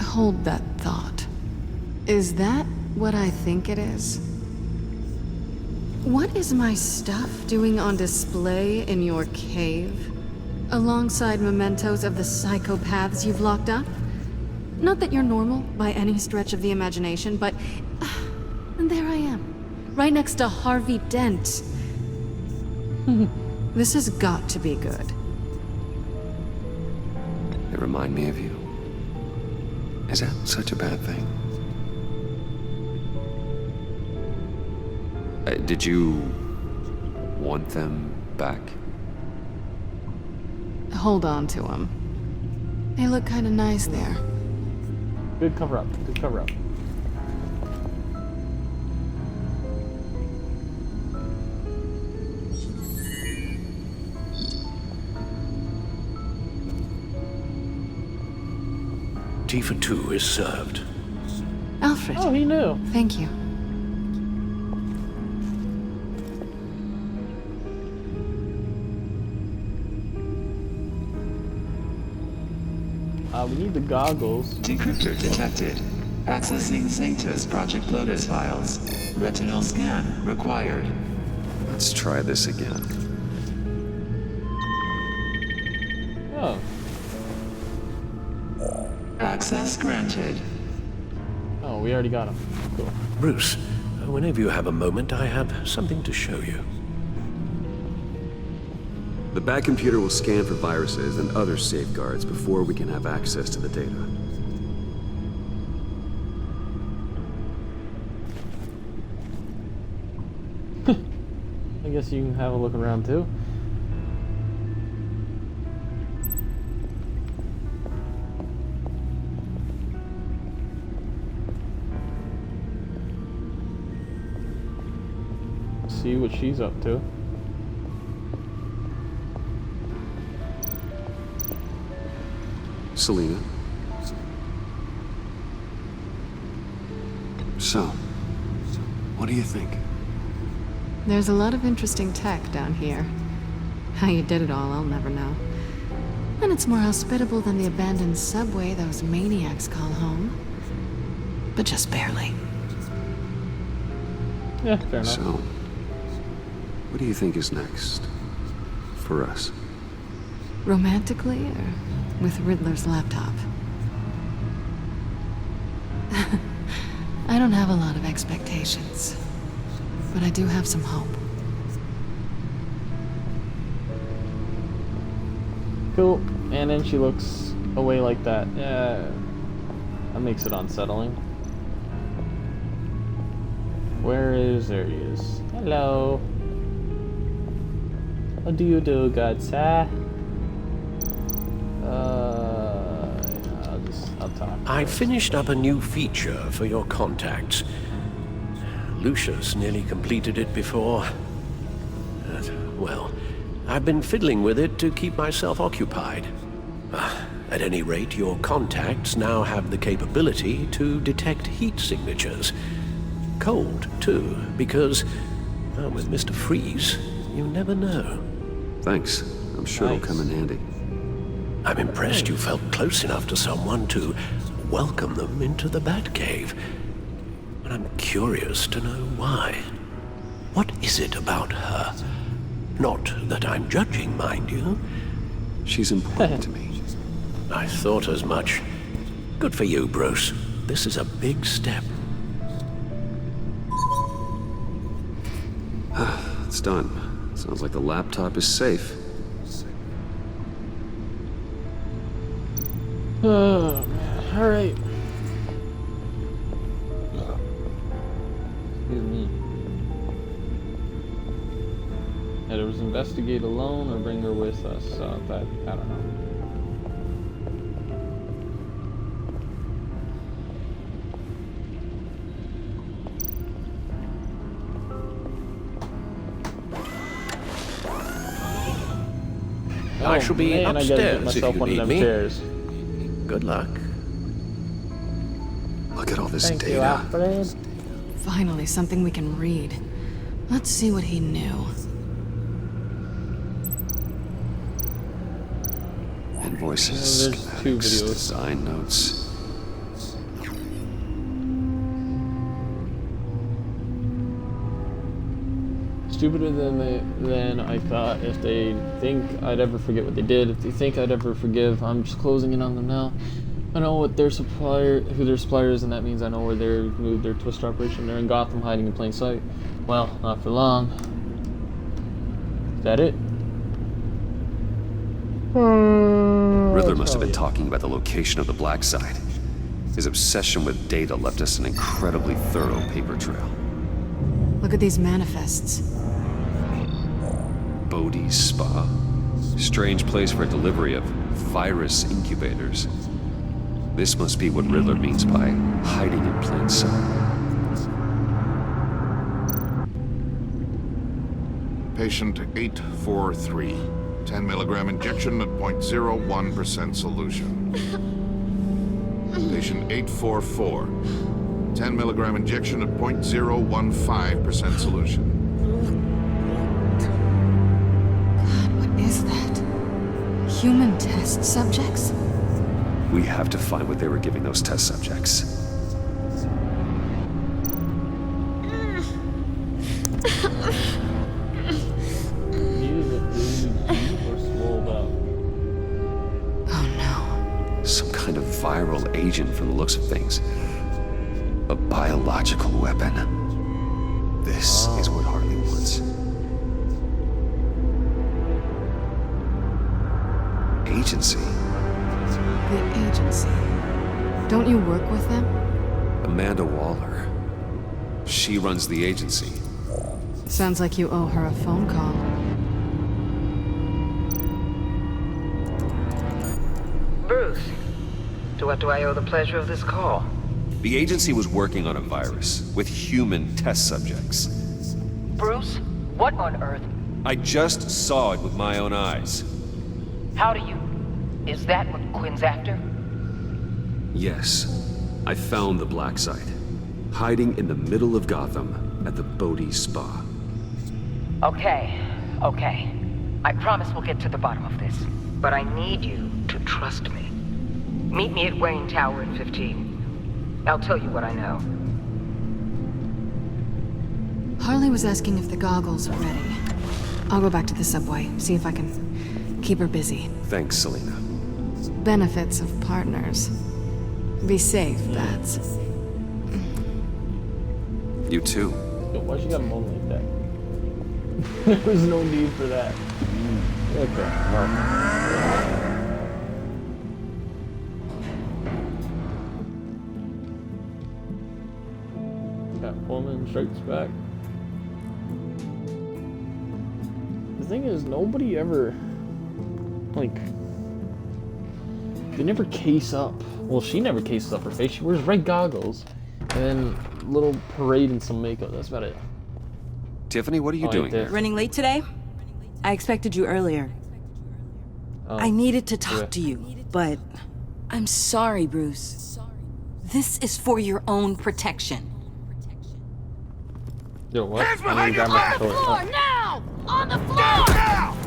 Hold that thought. Is that what I think it is? What is my stuff doing on display in your cave? Alongside mementos of the psychopaths you've locked up? Not that you're normal by any stretch of the imagination, but... and there I am, right next to Harvey Dent. This has got to be good. They remind me of you. Is that such a bad thing? Did you want them back? Hold on to them. They look kind of nice there. Good cover up, good cover up. tea for two is served. Alfred. Oh, he knew. Thank you. We need the goggles. Decryptor detected. Accessing Sanctus Project Lotus files. Retinal scan required. Let's try this again. Oh. Access granted. Oh, we already got him. Cool. Bruce, whenever you have a moment, I have something to show you. The back computer will scan for viruses and other safeguards before we can have access to the data. I guess you can have a look around too. See what she's up to. Selina. So, what do you think? There's a lot of interesting tech down here. How you did it all, I'll never know. And it's more hospitable than the abandoned subway those maniacs call home. But just barely. Yeah, fair enough. So, what do you think is next? For us? Romantically, or with Riddler's laptop? I don't have a lot of expectations. But I do have some hope. Cool. And then she looks away like that. Yeah. That makes it unsettling. Where is... There he is. Hello. What do you do, good sir? I'll talk. I finished up a new feature for your contacts. Lucius nearly completed it before. Well, I've been fiddling with it to keep myself occupied. At any rate, your contacts now have the capability to detect heat signatures. Cold, too, because, with Mr. Freeze, you never know. Thanks. I'm sure it'll come in handy. I'm impressed you felt close enough to someone to welcome them into the Batcave. But I'm curious to know why. What is it about her? Not that I'm judging, mind you. She's important to me. I thought as much. Good for you, Bruce. This is a big step. It's done. Sounds like the laptop is safe. Oh, man. Alright. Excuse me. Yeah, it was investigate alone or bring her with us. So that, I don't know. I shall be man, I gotta get upstairs if myself you one of need them me. chairs. Good luck. Look at all this Thank you, data. Alfred. Finally, something we can read. Let's see what he knew. Invoices, There's two schematics, videos. design notes. Stupider than I thought. If they think I'd ever forget what they did, if they think I'd ever forgive, I'm just closing in on them now. I know what their supplier, who their supplier is, and that means I know where they're moved their Twister operation. They're in Gotham, hiding in plain sight. Well, not for long. Is that it? Riddler must have been talking about the location of the black site. His obsession with data left us an incredibly thorough paper trail. Look at these manifests. Bodhi's Spa. Strange place for delivery of virus incubators. This must be what Riddler means by hiding in plain sight. Patient 843. 10 milligram injection at 0.01% solution. Patient 844. 10 milligram injection at 0.015% solution. What is that? Human test subjects? We have to find what they were giving those test subjects. Some kind of viral agent from the looks of things. A biological weapon. This is what Harley wants. Agency. The agency. Don't you work with them? Amanda Waller. She runs the agency. Sounds like you owe her a phone call. Bruce, to what do I owe the pleasure of this call? The agency was working on a virus with human test subjects. Bruce, what on earth? I just saw it with my own eyes. How do you... Is that what Quinn's after? Yes, I found the black site, hiding in the middle of Gotham at the Bodhi Spa. Okay. I promise we'll get to the bottom of this. But I need you to trust me. Meet me at Wayne Tower in 15. I'll tell you what I know. Harley was asking if the goggles are ready. I'll go back to the subway, see if I can keep her busy. Thanks, Selena. Benefits of partners. Be safe, Bats. You too. Yo, why she got a moment like that? There was no need for that. Okay, Catwoman strikes back. The thing is, nobody ever, like, they never case up. Well, she never cases up her face. She wears red goggles and then a little parade and some makeup. That's about it. Tiffany, what are you doing here? Running late today? I expected you earlier. I needed to talk to you, but I'm sorry, Bruce. This is for your own protection. Yo, what? Hands I need to behind grab your my back! controller. Floor, now! On the floor! Now!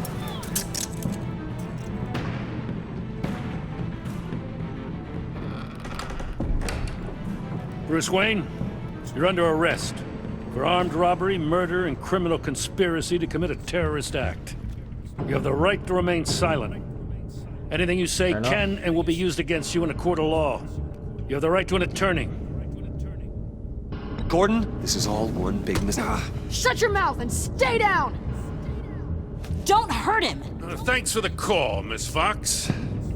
Bruce Wayne, you're under arrest for armed robbery, murder, and criminal conspiracy to commit a terrorist act. You have the right to remain silent. Anything you say can and will be used against you in a court of law. You have the right to an attorney. Gordon, this is all one big mistake. Shut your mouth and stay down! Don't hurt him! Thanks for the call, Miss Fox.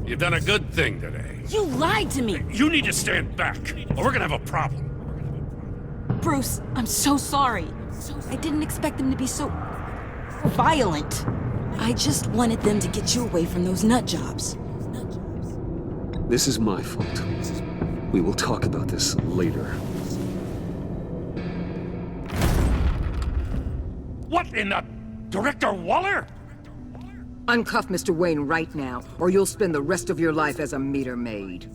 You've done a good thing today. You lied to me! You need to stand back, or we're gonna have a problem. Bruce, I'm so sorry. I didn't expect them to be so violent. I just wanted them to get you away from those nut jobs. This is my fault. We will talk about this later. What in the... Director Waller? Uncuff Mr. Wayne right now, or you'll spend the rest of your life as a meter maid.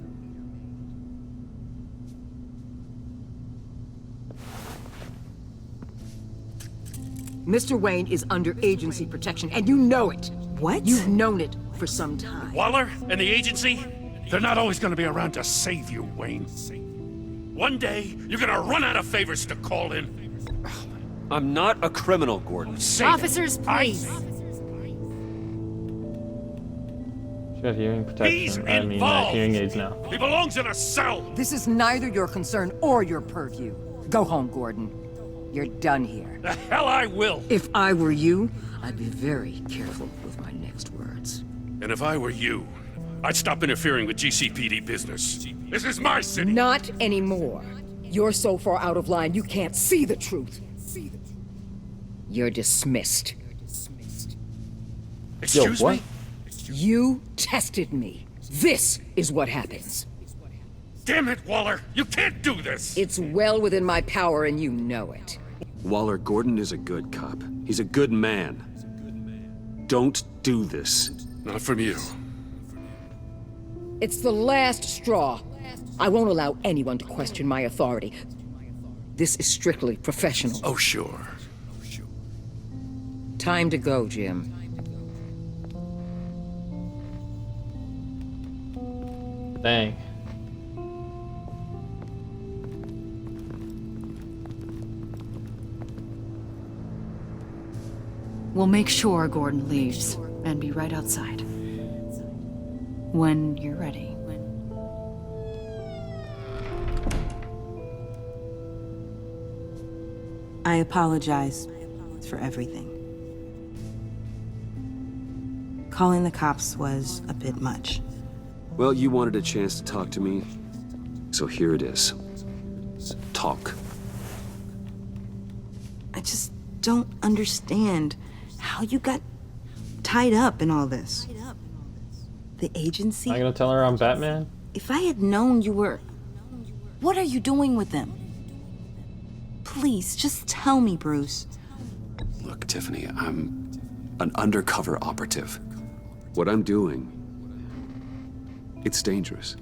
Mr. Wayne is under agency protection, and you know it. What? You've known it for some time. Waller and the agency? They're not always gonna be around to save you, Wayne. One day, you're gonna run out of favors to call in. I'm not a criminal, Gordon. Officers, please. She got hearing He's protection. I mean, involved. hearing aids now. He belongs in a cell. This is neither your concern or your purview. Go home, Gordon. You're done here. The hell I will. If I were you, I'd be very careful with my next words. And if I were you, I'd stop interfering with GCPD business. This is my city. Not anymore. You're so far out of line, you can't see the truth. You're dismissed. Excuse me? You tested me. This is what happens. Damn it, Waller! You can't do this! It's well within my power and you know it. Waller, Gordon is a good cop. He's a good man. Don't do this. Not from you. It's the last straw. I won't allow anyone to question my authority. This is strictly professional. Oh, sure. Time to go, Jim. Dang. We'll make sure Gordon leaves and be right outside. When you're ready. I apologize for everything. Calling the cops was a bit much. Well, you wanted a chance to talk to me, so here it is. Talk. I just don't understand how you got tied up in all this. The agency? Am I gonna tell her I'm Batman? If I had known you were... What are you doing with them? Please, just tell me, Bruce. Look, Tiffany, I'm an undercover operative. What I'm doing, it's dangerous.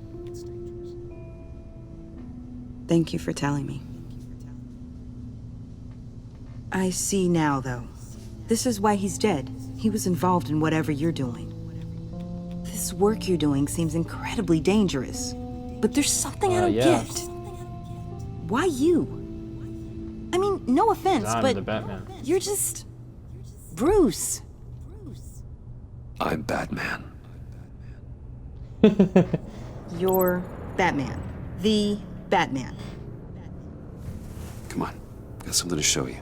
Thank you for telling me. I see now, though. This is why he's dead. He was involved in whatever you're doing. This work you're doing seems incredibly dangerous. But there's something I don't get. Why you? I mean, no offense, but the Batman. You're just... Bruce. I'm Batman. You're Batman. The Batman. Come on, got something to show you.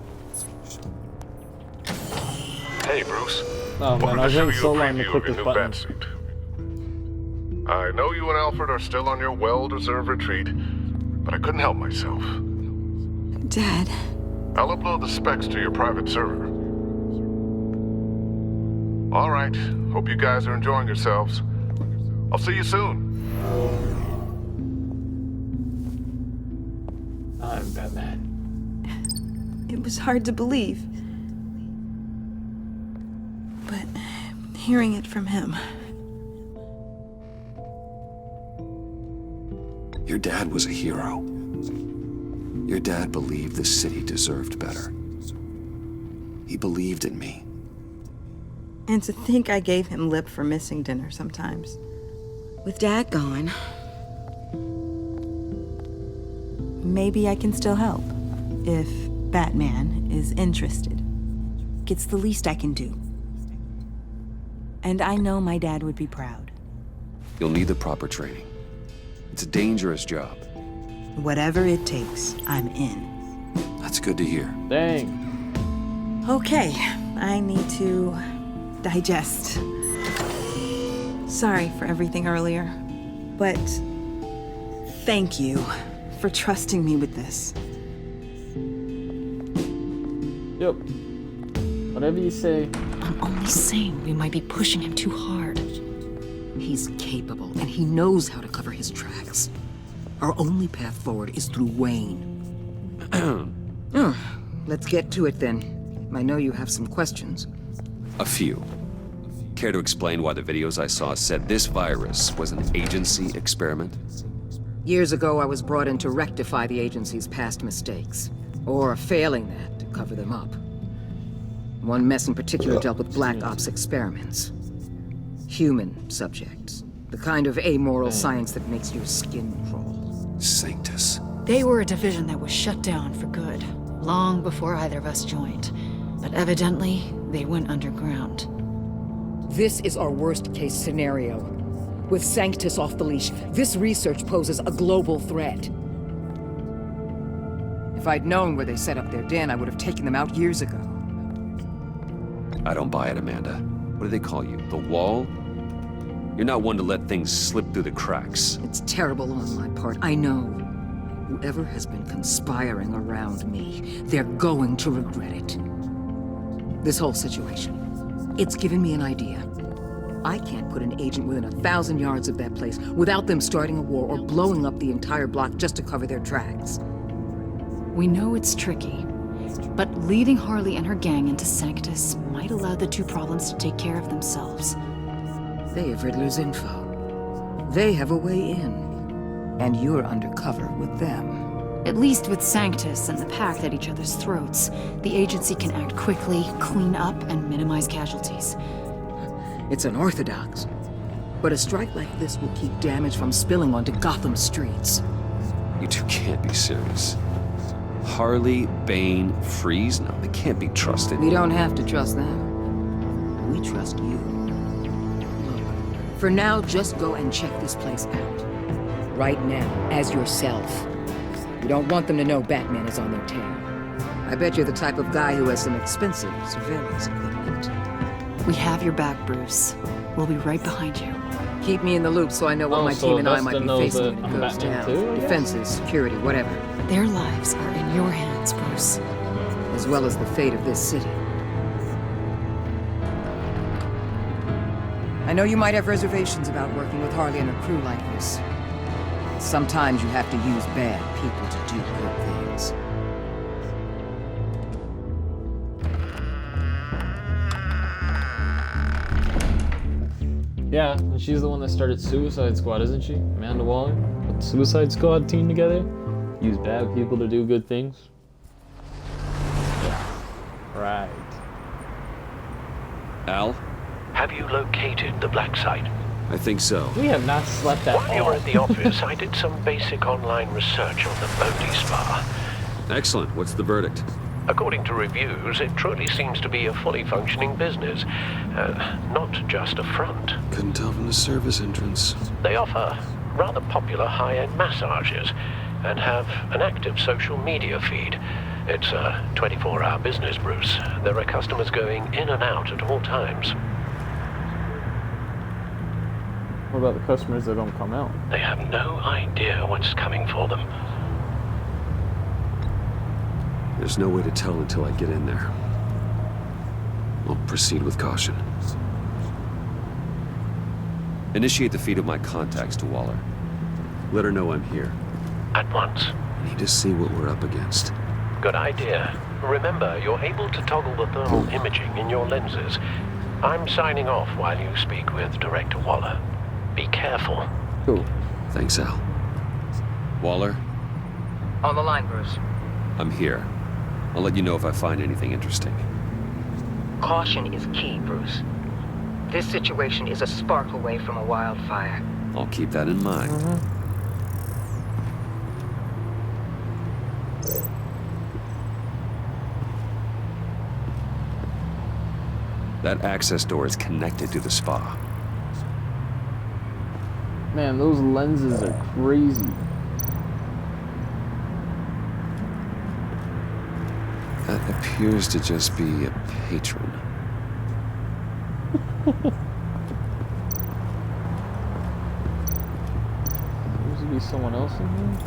Hey, Bruce. Oh man, I was waiting so long to click this button. Batsuit. I know you and Alfred are still on your well-deserved retreat, but I couldn't help myself. Dad. I'll upload the specs to your private server. All right. Hope you guys are enjoying yourselves. I'll see you soon. I'm Batman. It was hard to believe. But hearing it from him... Your dad was a hero. Your dad believed the city deserved better. He believed in me. And to think I gave him lip for missing dinner sometimes. With Dad gone, maybe I can still help. If Batman is interested. It's the least I can do. And I know my dad would be proud. You'll need the proper training. It's a dangerous job. Whatever it takes, I'm in. That's good to hear. Dang. Okay, I need to digest. Sorry for everything earlier, but thank you for trusting me with this. Yep. Whatever you say. I'm only saying we might be pushing him too hard. He's capable, and he knows how to cover his tracks. Our only path forward is through Wayne. Let's get to it then. I know you have some questions. A few. Care to explain why the videos I saw said this virus was an agency experiment? Years ago, I was brought in to rectify the agency's past mistakes. Or failing that, to cover them up. One mess in particular dealt with Black Ops experiments. Human subjects. The kind of amoral science that makes your skin crawl. Sanctus. They were a division that was shut down for good, long before either of us joined. But evidently, they went underground. This is our worst-case scenario. With Sanctus off the leash, this research poses a global threat. If I'd known where they set up their den, I would have taken them out years ago. I don't buy it, Amanda. What do they call you? The Wall? You're not one to let things slip through the cracks. It's terrible on my part, I know. Whoever has been conspiring around me, they're going to regret it. This whole situation, it's given me an idea. I can't put an agent within 1,000 yards of that place without them starting a war or blowing up the entire block just to cover their tracks. We know it's tricky, but leading Harley and her gang into Sanctus might allow the two problems to take care of themselves. They have Riddler's info. They have a way in. And you're undercover with them. At least with Sanctus and the Pact at each other's throats, the agency can act quickly, clean up, and minimize casualties. It's unorthodox. But a strike like this will keep damage from spilling onto Gotham streets. You two can't be serious. Harley, Bane, Freeze? No, they can't be trusted. We don't have to trust them. We trust you. Look, for now, just go and check this place out. Right now, as yourself. We don't want them to know Batman is on their tail. I bet you're the type of guy who has some expensive surveillance equipment. We have your back, Bruce. We'll be right behind you. Keep me in the loop so I know what my so team and I Augusta might be knows facing that when it I'm goes Batman down. too, I guess? Defenses, security, whatever. Their lives are in your hands, Bruce. As well as the fate of this city. I know you might have reservations about working with Harley and her crew like this. Sometimes you have to use bad people to do good things. Yeah, and she's the one that started Suicide Squad, isn't she? Amanda Waller? Put the Suicide Squad team together? Use bad people to do good things? Yeah. Right. Al? Have you located the black site? I think so. We have not slept at While you were at the office, I did some basic online research on the Bodhi Spa. Excellent. What's the verdict? According to reviews, it truly seems to be a fully functioning business, not just a front. Couldn't tell from the service entrance. They offer rather popular high-end massages and have an active social media feed. It's a 24-hour business, Bruce. There are customers going in and out at all times. What about the customers that don't come out? They have no idea what's coming for them. There's no way to tell until I get in there. I'll proceed with caution. Initiate the feed of my contacts to Waller. Let her know I'm here. At once. I need to see what we're up against. Good idea. Remember, you're able to toggle the thermal imaging in your lenses. I'm signing off while you speak with Director Waller. Be careful. Cool. Thanks, Al. Waller? On the line, Bruce. I'm here. I'll let you know if I find anything interesting. Caution is key, Bruce. This situation is a spark away from a wildfire. I'll keep that in mind. That access door is connected to the spa. Man, those lenses are crazy. That appears to just be a patron. Seems to be someone else in here.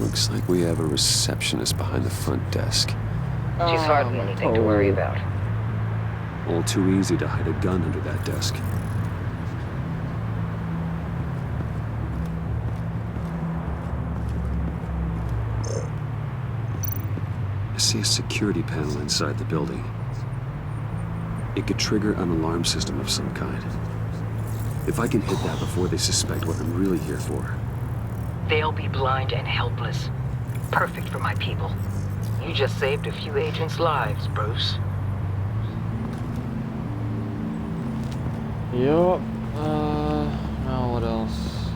Looks like we have a receptionist behind the front desk. She's hardly anything to worry about. All too easy to hide a gun under that desk. I see a security panel inside the building. It could trigger an alarm system of some kind. If I can hit that before they suspect what I'm really here for. They'll be blind and helpless. Perfect for my people. You just saved a few agents' lives, Bruce. Yup. Now what else?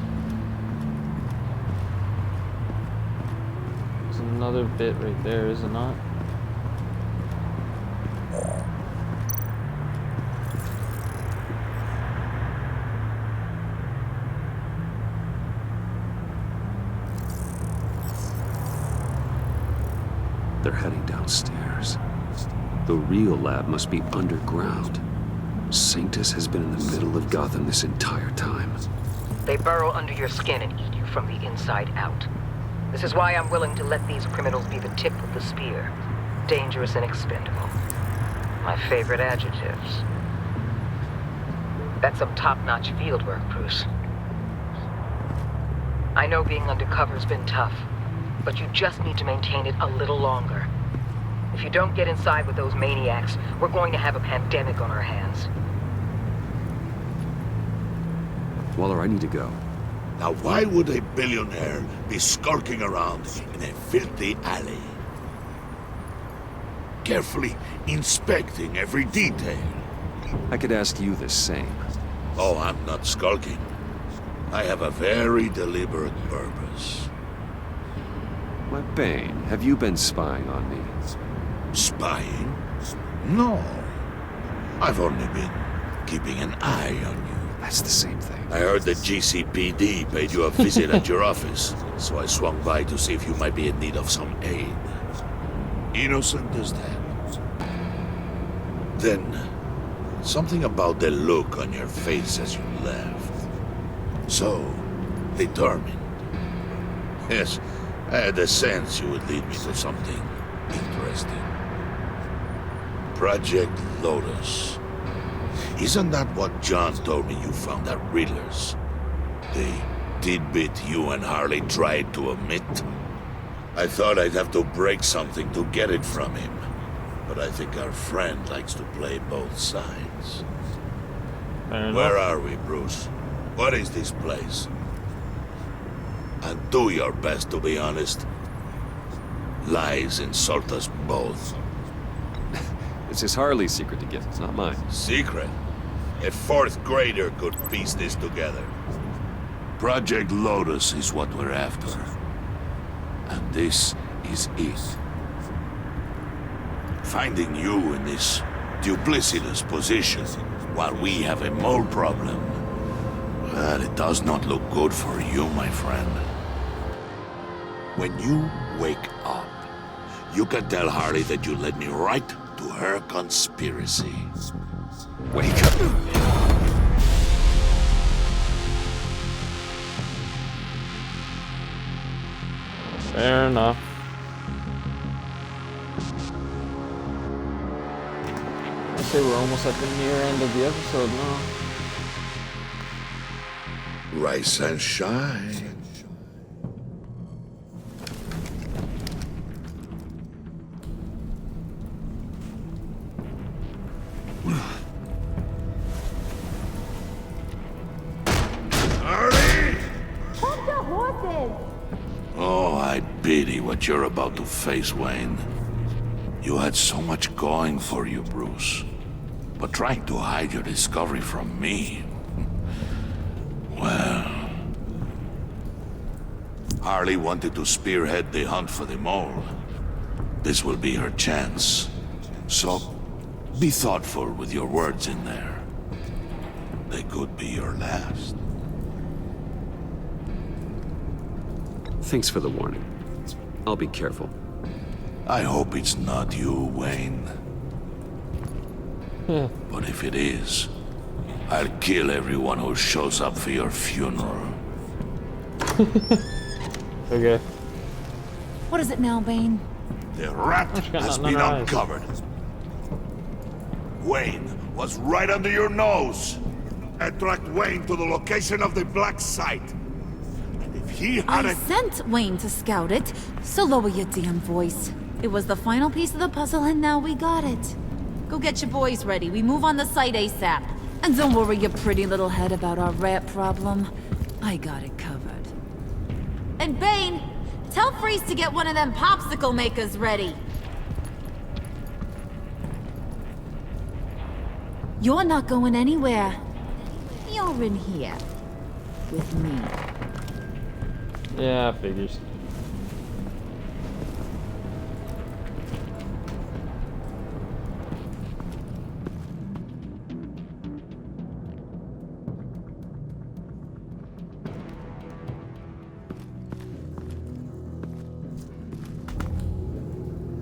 There's another bit right there, is it not? They're heading downstairs. The real lab must be underground. Sanctus has been in the middle of Gotham this entire time. They burrow under your skin and eat you from the inside out. This is why I'm willing to let these criminals be the tip of the spear. Dangerous and expendable. My favorite adjectives. That's some top-notch field work, Bruce. I know being undercover's been tough, but you just need to maintain it a little longer. If you don't get inside with those maniacs, we're going to have a pandemic on our hands. Waller, I need to go. Now why would a billionaire be skulking around in a filthy alley? Carefully inspecting every detail. I could ask you the same. Oh, I'm not skulking. I have a very deliberate purpose. My Bane, have you been spying on me? Spying? No. I've only been keeping an eye on you. That's the same thing. I heard the GCPD paid you a visit at your office, so I swung by to see if you might be in need of some aid. Innocent as that. Then, something about the look on your face as you left. So, determined. Yes, I had a sense you would lead me to something interesting. Project Lotus. Isn't that what John told me you found at Riddler's? The tidbit you and Harley tried to omit? I thought I'd have to break something to get it from him. But I think our friend likes to play both sides. Where are we, Bruce? What is this place? And do your best to be honest. Lies insult us both. It's his Harley's secret to get, it's not mine. Secret? A fourth grader could piece this together. Project Lotus is what we're after. And this is it. Finding you in this duplicitous position while we have a mole problem. Well, it does not look good for you, my friend. When you wake up, you can tell Harley that you led me right to her conspiracy. Wake up. Fair enough. I'd say we're almost at the near end of the episode now. Rise and shine. Oh, I pity what you're about to face, Wayne. You had so much going for you, Bruce. But trying to hide your discovery from me... Well... Harley wanted to spearhead the hunt for the mole. This will be her chance. So, be thoughtful with your words in there. They could be your last. Thanks for the warning. I'll be careful. I hope it's not you, Wayne. But if it is, I'll kill everyone who shows up for your funeral. Okay. What is it now, Bane? The rat has been uncovered. Wayne was right under your nose. I tracked Wayne to the location of the black site. And if he I hadn't... sent Wayne to scout it, so lower your damn voice. It was the final piece of the puzzle, and now we got it. Go get your boys ready. We move on the site ASAP. And don't worry your pretty little head about our rat problem. I got it covered. And Bane, tell Freeze to get one of them popsicle makers ready. You're not going anywhere. You're in here. With me. Yeah, figures.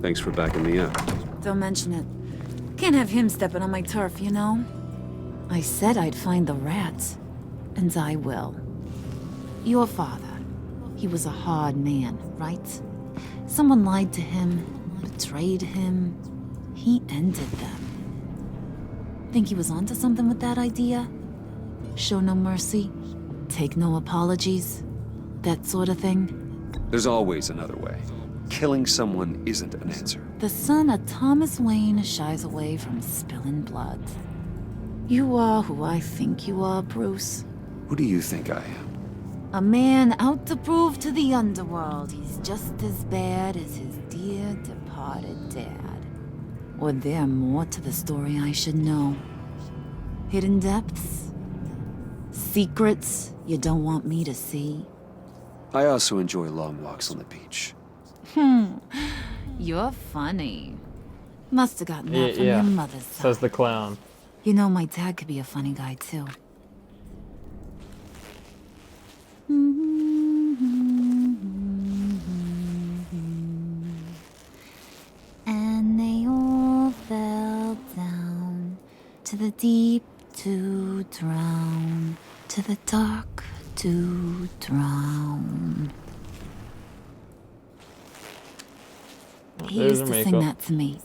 Thanks for backing me up. Don't mention it. Can't have him stepping on my turf, you know? I said I'd find the rats. And I will. Your father. He was a hard man, right? Someone lied to him, betrayed him. He ended them. Think he was onto something with that idea? Show no mercy? Take no apologies? That sort of thing? There's always another way. killing someone isn't an answer. The son of Thomas Wayne shies away from spilling blood. You are who I think you are, Bruce. Who do you think I am? A man out to prove to the underworld he's just as bad as his dear departed dad. Or there more to the story I should know? Hidden depths? Secrets you don't want me to see? I also enjoy long walks on the beach. You're funny. Must have gotten that from Yeah, your mother's side. says the clown. You know, my dad could be a funny guy, too. And they all fell down to the deep to drown, to the dark to drown. He There's used to her sing makeup. that to me.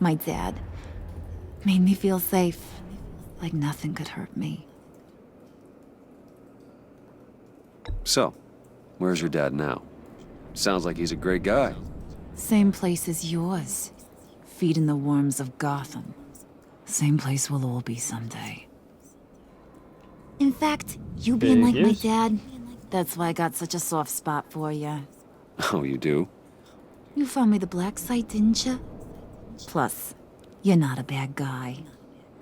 My dad. Made me feel safe, like nothing could hurt me. So, where's your dad now? Sounds like he's a great guy. Same place as yours. Feeding the worms of Gotham. Same place we'll all be someday. In fact, you being like my dad, that's why I got such a soft spot for you. Oh, you do? You found me the black site, didn't you? Plus, you're not a bad guy.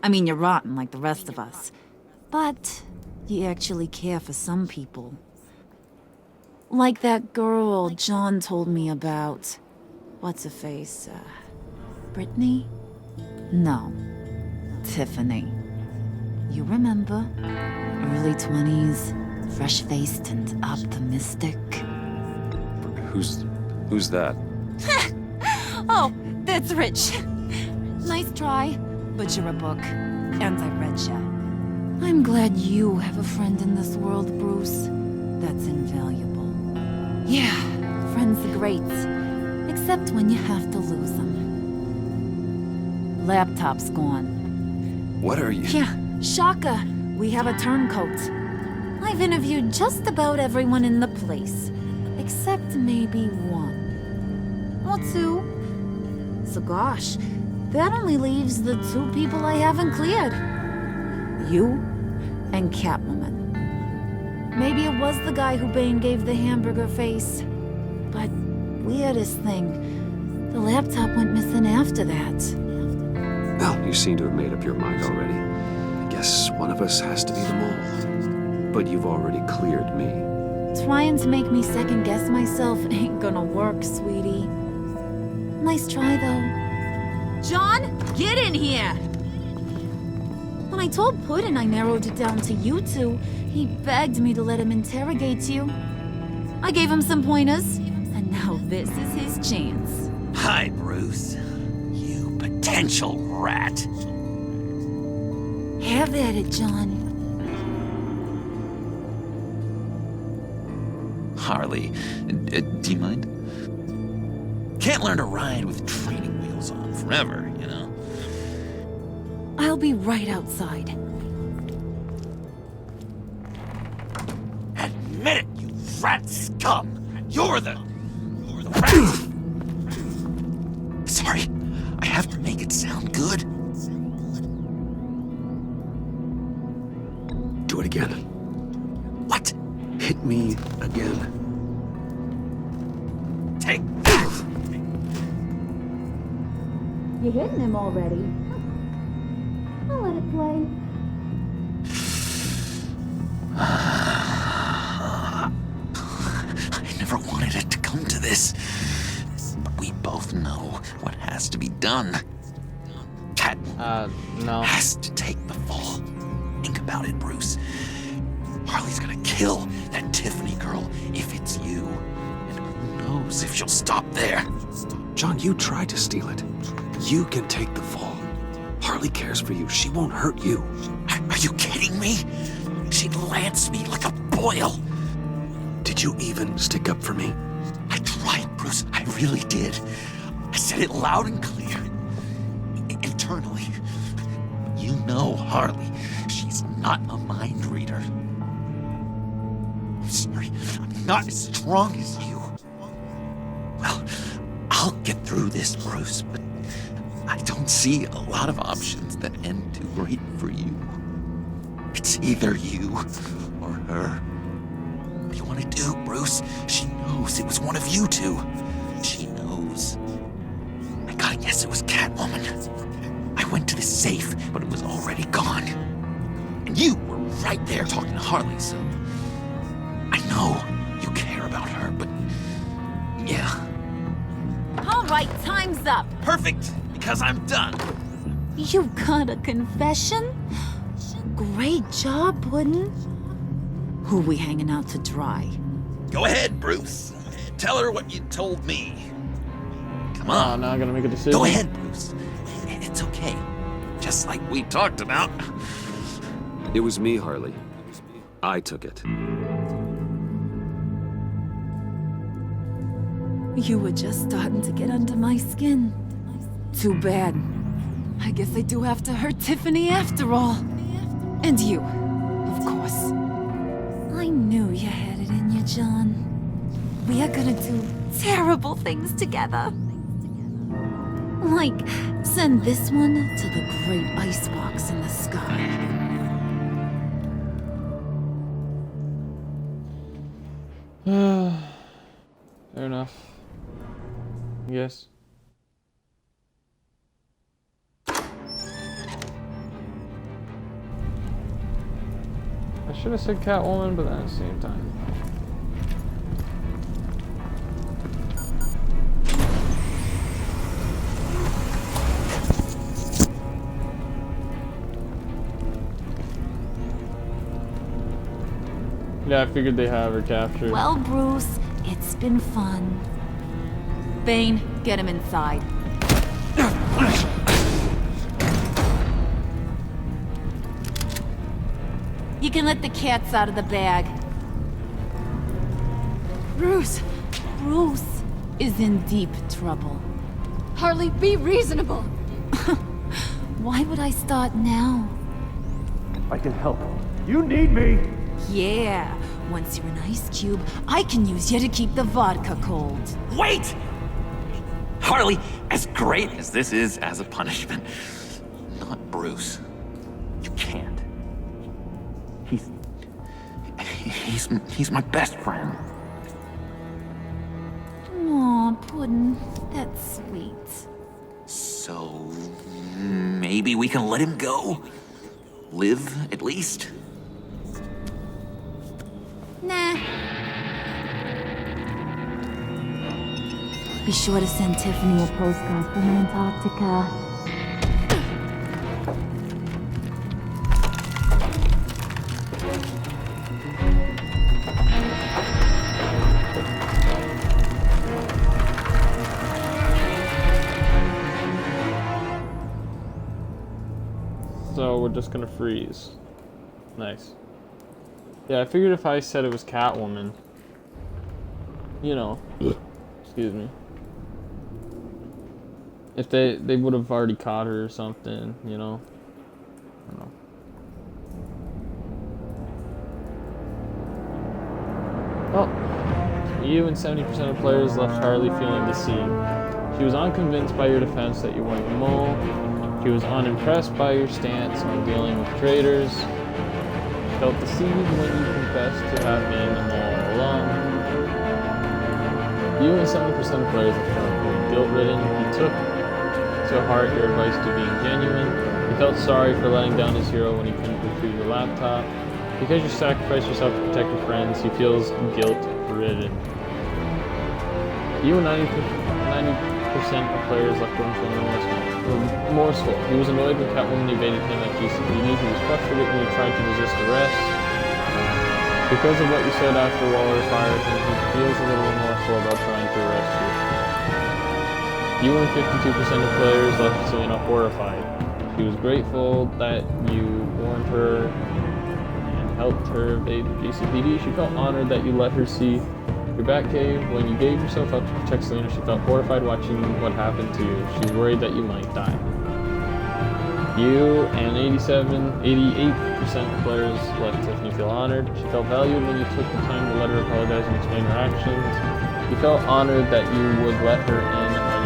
I mean, you're rotten like the rest of us. But you actually care for some people. Like that girl John told me about. What's her face? Brittany? No. Tiffany. You remember? Early 20s, fresh-faced and optimistic. Who's that? Oh, that's Rich. Nice try, but you're a book, and I read ya. I'm glad you have a friend in this world, Bruce. That's invaluable. Yeah, friends are great, except when you have to lose them. Laptop's gone. What are you? Yeah, shocker. We have a turncoat. I've interviewed just about everyone in the place, except maybe one. Or two. So gosh, that only leaves the two people I haven't cleared. You and Catwoman. Maybe it was the guy who Bane gave the hamburger face. But weirdest thing, the laptop went missing after that. Well, you seem to have made up your mind already. I guess one of us has to be the mole. But you've already cleared me. Trying to make me second-guess myself ain't gonna work, sweetie. Nice try, though. John, get in here! When I told Puddin' I narrowed it down to you two, he begged me to let him interrogate you. I gave him some pointers, and now this is his chance. Hi, Bruce. You potential rat. Have at it, John. Harley, do you mind? Can't learn to ride with training wheels on forever, you know? I'll be right outside. Admit it, you rat scum! You're the rat! Sorry, I have to make it sound good. Do it again. What? Hit me again. Take that! You hitting him already? I'll let it play. I never wanted it to come to this. But we both know what has to be done. Cat no. has to take the fall. Think about it, Bruce. Harley's gonna kill that Tiffany girl if it's you. And who knows if she'll stop there. John, you tried to steal it. You can take the fall. Harley cares for you. She won't hurt you. Are you kidding me? She'd lance me like a boil. Did you even stick up for me? I tried, Bruce. I really did. I said it loud and clear. Internally. You know Harley. She's not a mind reader. I'm sorry. I'm not as strong as you. Well, I'll get through this, Bruce, but I don't see a lot of options that end too great for you. It's either you or her. What do you want to do, Bruce? She knows it was one of you two. She knows. I gotta guess it was Catwoman. I went to the safe, but it was already gone. And you were right there talking to Harley, so... I know you care about her, but... yeah. All right, time's up. Perfect, because I'm done. You got a confession? Great job, Puddin'. Who we hanging out to dry? Go ahead, Bruce. Tell her what you told me. Come Oh, on. now I gotta make a decision. Go ahead, Bruce. It's okay. Just like we talked about. It was me, Harley. I took it. You were just starting to get under my skin. Too bad. I guess I do have to hurt Tiffany after all. And you, of course. I knew you had it in you, John. We are gonna do terrible things together. Like, send this one to the great icebox in the sky. Fair enough. Yes. I should have said Catwoman, but then at the same time. Yeah, I figured they have her captured. Well, Bruce, it's been fun. Bane, get him inside. You can let the cats out of the bag. Bruce! Bruce is in deep trouble. Harley, be reasonable! Why would I start now? I can help. You need me! Yeah, once you're an ice cube, I can use you to keep the vodka cold. Wait! Harley, as great as this is as a punishment, not Bruce. You can't. He's my best friend. Aw, Puddin', that's sweet. So maybe we can let him go? Live, at least? Nah. Be sure to send Tiffany a postcard from Antarctica. So we're just gonna freeze. Nice. Yeah, I figured if I said it was Catwoman, you know, excuse me, if they would have already caught her or something, you know. I don't know. Well, you and 70% of players left Harley feeling deceived. She was unconvinced by your defense that you weren't the mole. She was unimpressed by your stance on dealing with traitors. She felt deceived when you confessed to have been the mole all along. You and 70% of players left Harley feeling guilt-ridden. He took to heart your advice to being genuine. He felt sorry for letting down his hero when he couldn't retrieve your laptop. Because you sacrificed yourself to protect your friends, he feels guilt-ridden. You and 90% of players left him feeling remorseful. He was annoyed when Catwoman evaded him at GCPD. He was frustrated when he tried to resist arrest. Because of what you said after Waller fired him, he feels a little remorseful about trying to arrest you. You and 52% of players left Selena horrified. She was grateful that you warned her and helped her evade the GCPD. She felt honored that you let her see your Batcave. When you gave yourself up to protect Selena, she felt horrified watching what happened to you. She worried that you might die. You and 88% of players left Tiffany feel honored. She felt valued when you took the time to let her apologize and explain her actions. You felt honored that you would let her in on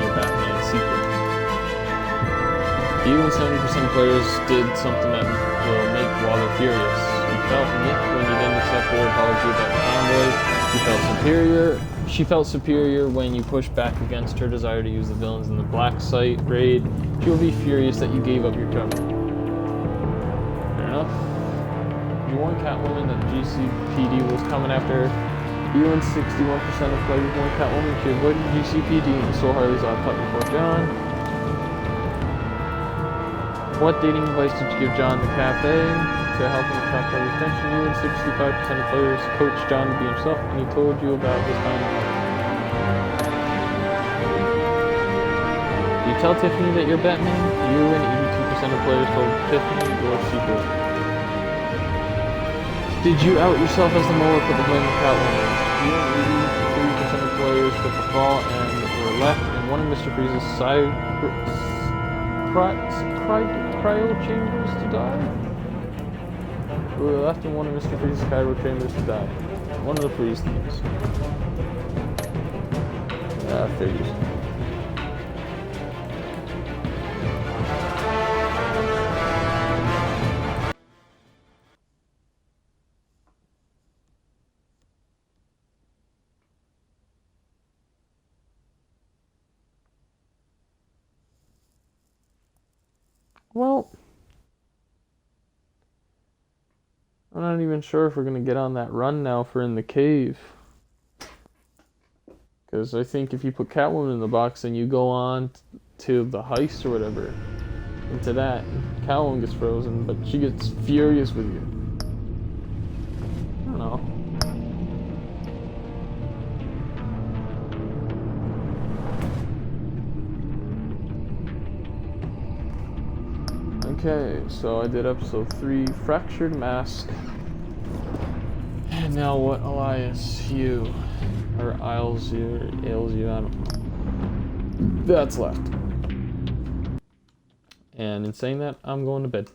You and 70% of players did something that will make Waller furious. You felt miffed when you didn't accept her apology about the convoy. You felt superior. She felt superior when you pushed back against her desire to use the villains in the Black Site raid. She will be furious that you gave up your cover. Fair enough. You warned Catwoman that the GCPD was coming after her. You and 61% of players warned Catwoman she avoided GCPD and stole Harley's iPod before John. What dating advice did you give John the cafe to help him attract Harley's attention? You and 65% of players coached John to be himself, and he told you about his time. Do you tell Tiffany that you're Batman? You and 82% of players told Tiffany your secret. Did you out yourself as the mole or put the blame on Catwoman? You and 83% of players took the fall and were left in one of Mr. Freeze's cryo chambers to die? We were left in one of Mr. Freeze's cryo chambers to die. One of the Freeze things. Figures. Well, I'm not even sure if we're going to get on that run now for In the Cave. Because I think if you put Catwoman in the box and you go on to the heist or whatever, into that, Catwoman gets frozen, but she gets furious with you. I don't know. Okay, so I did episode 3, Fractured Mask. And now what Elias you, or ails you, I don't know. That's left. And in saying that, I'm going to bed.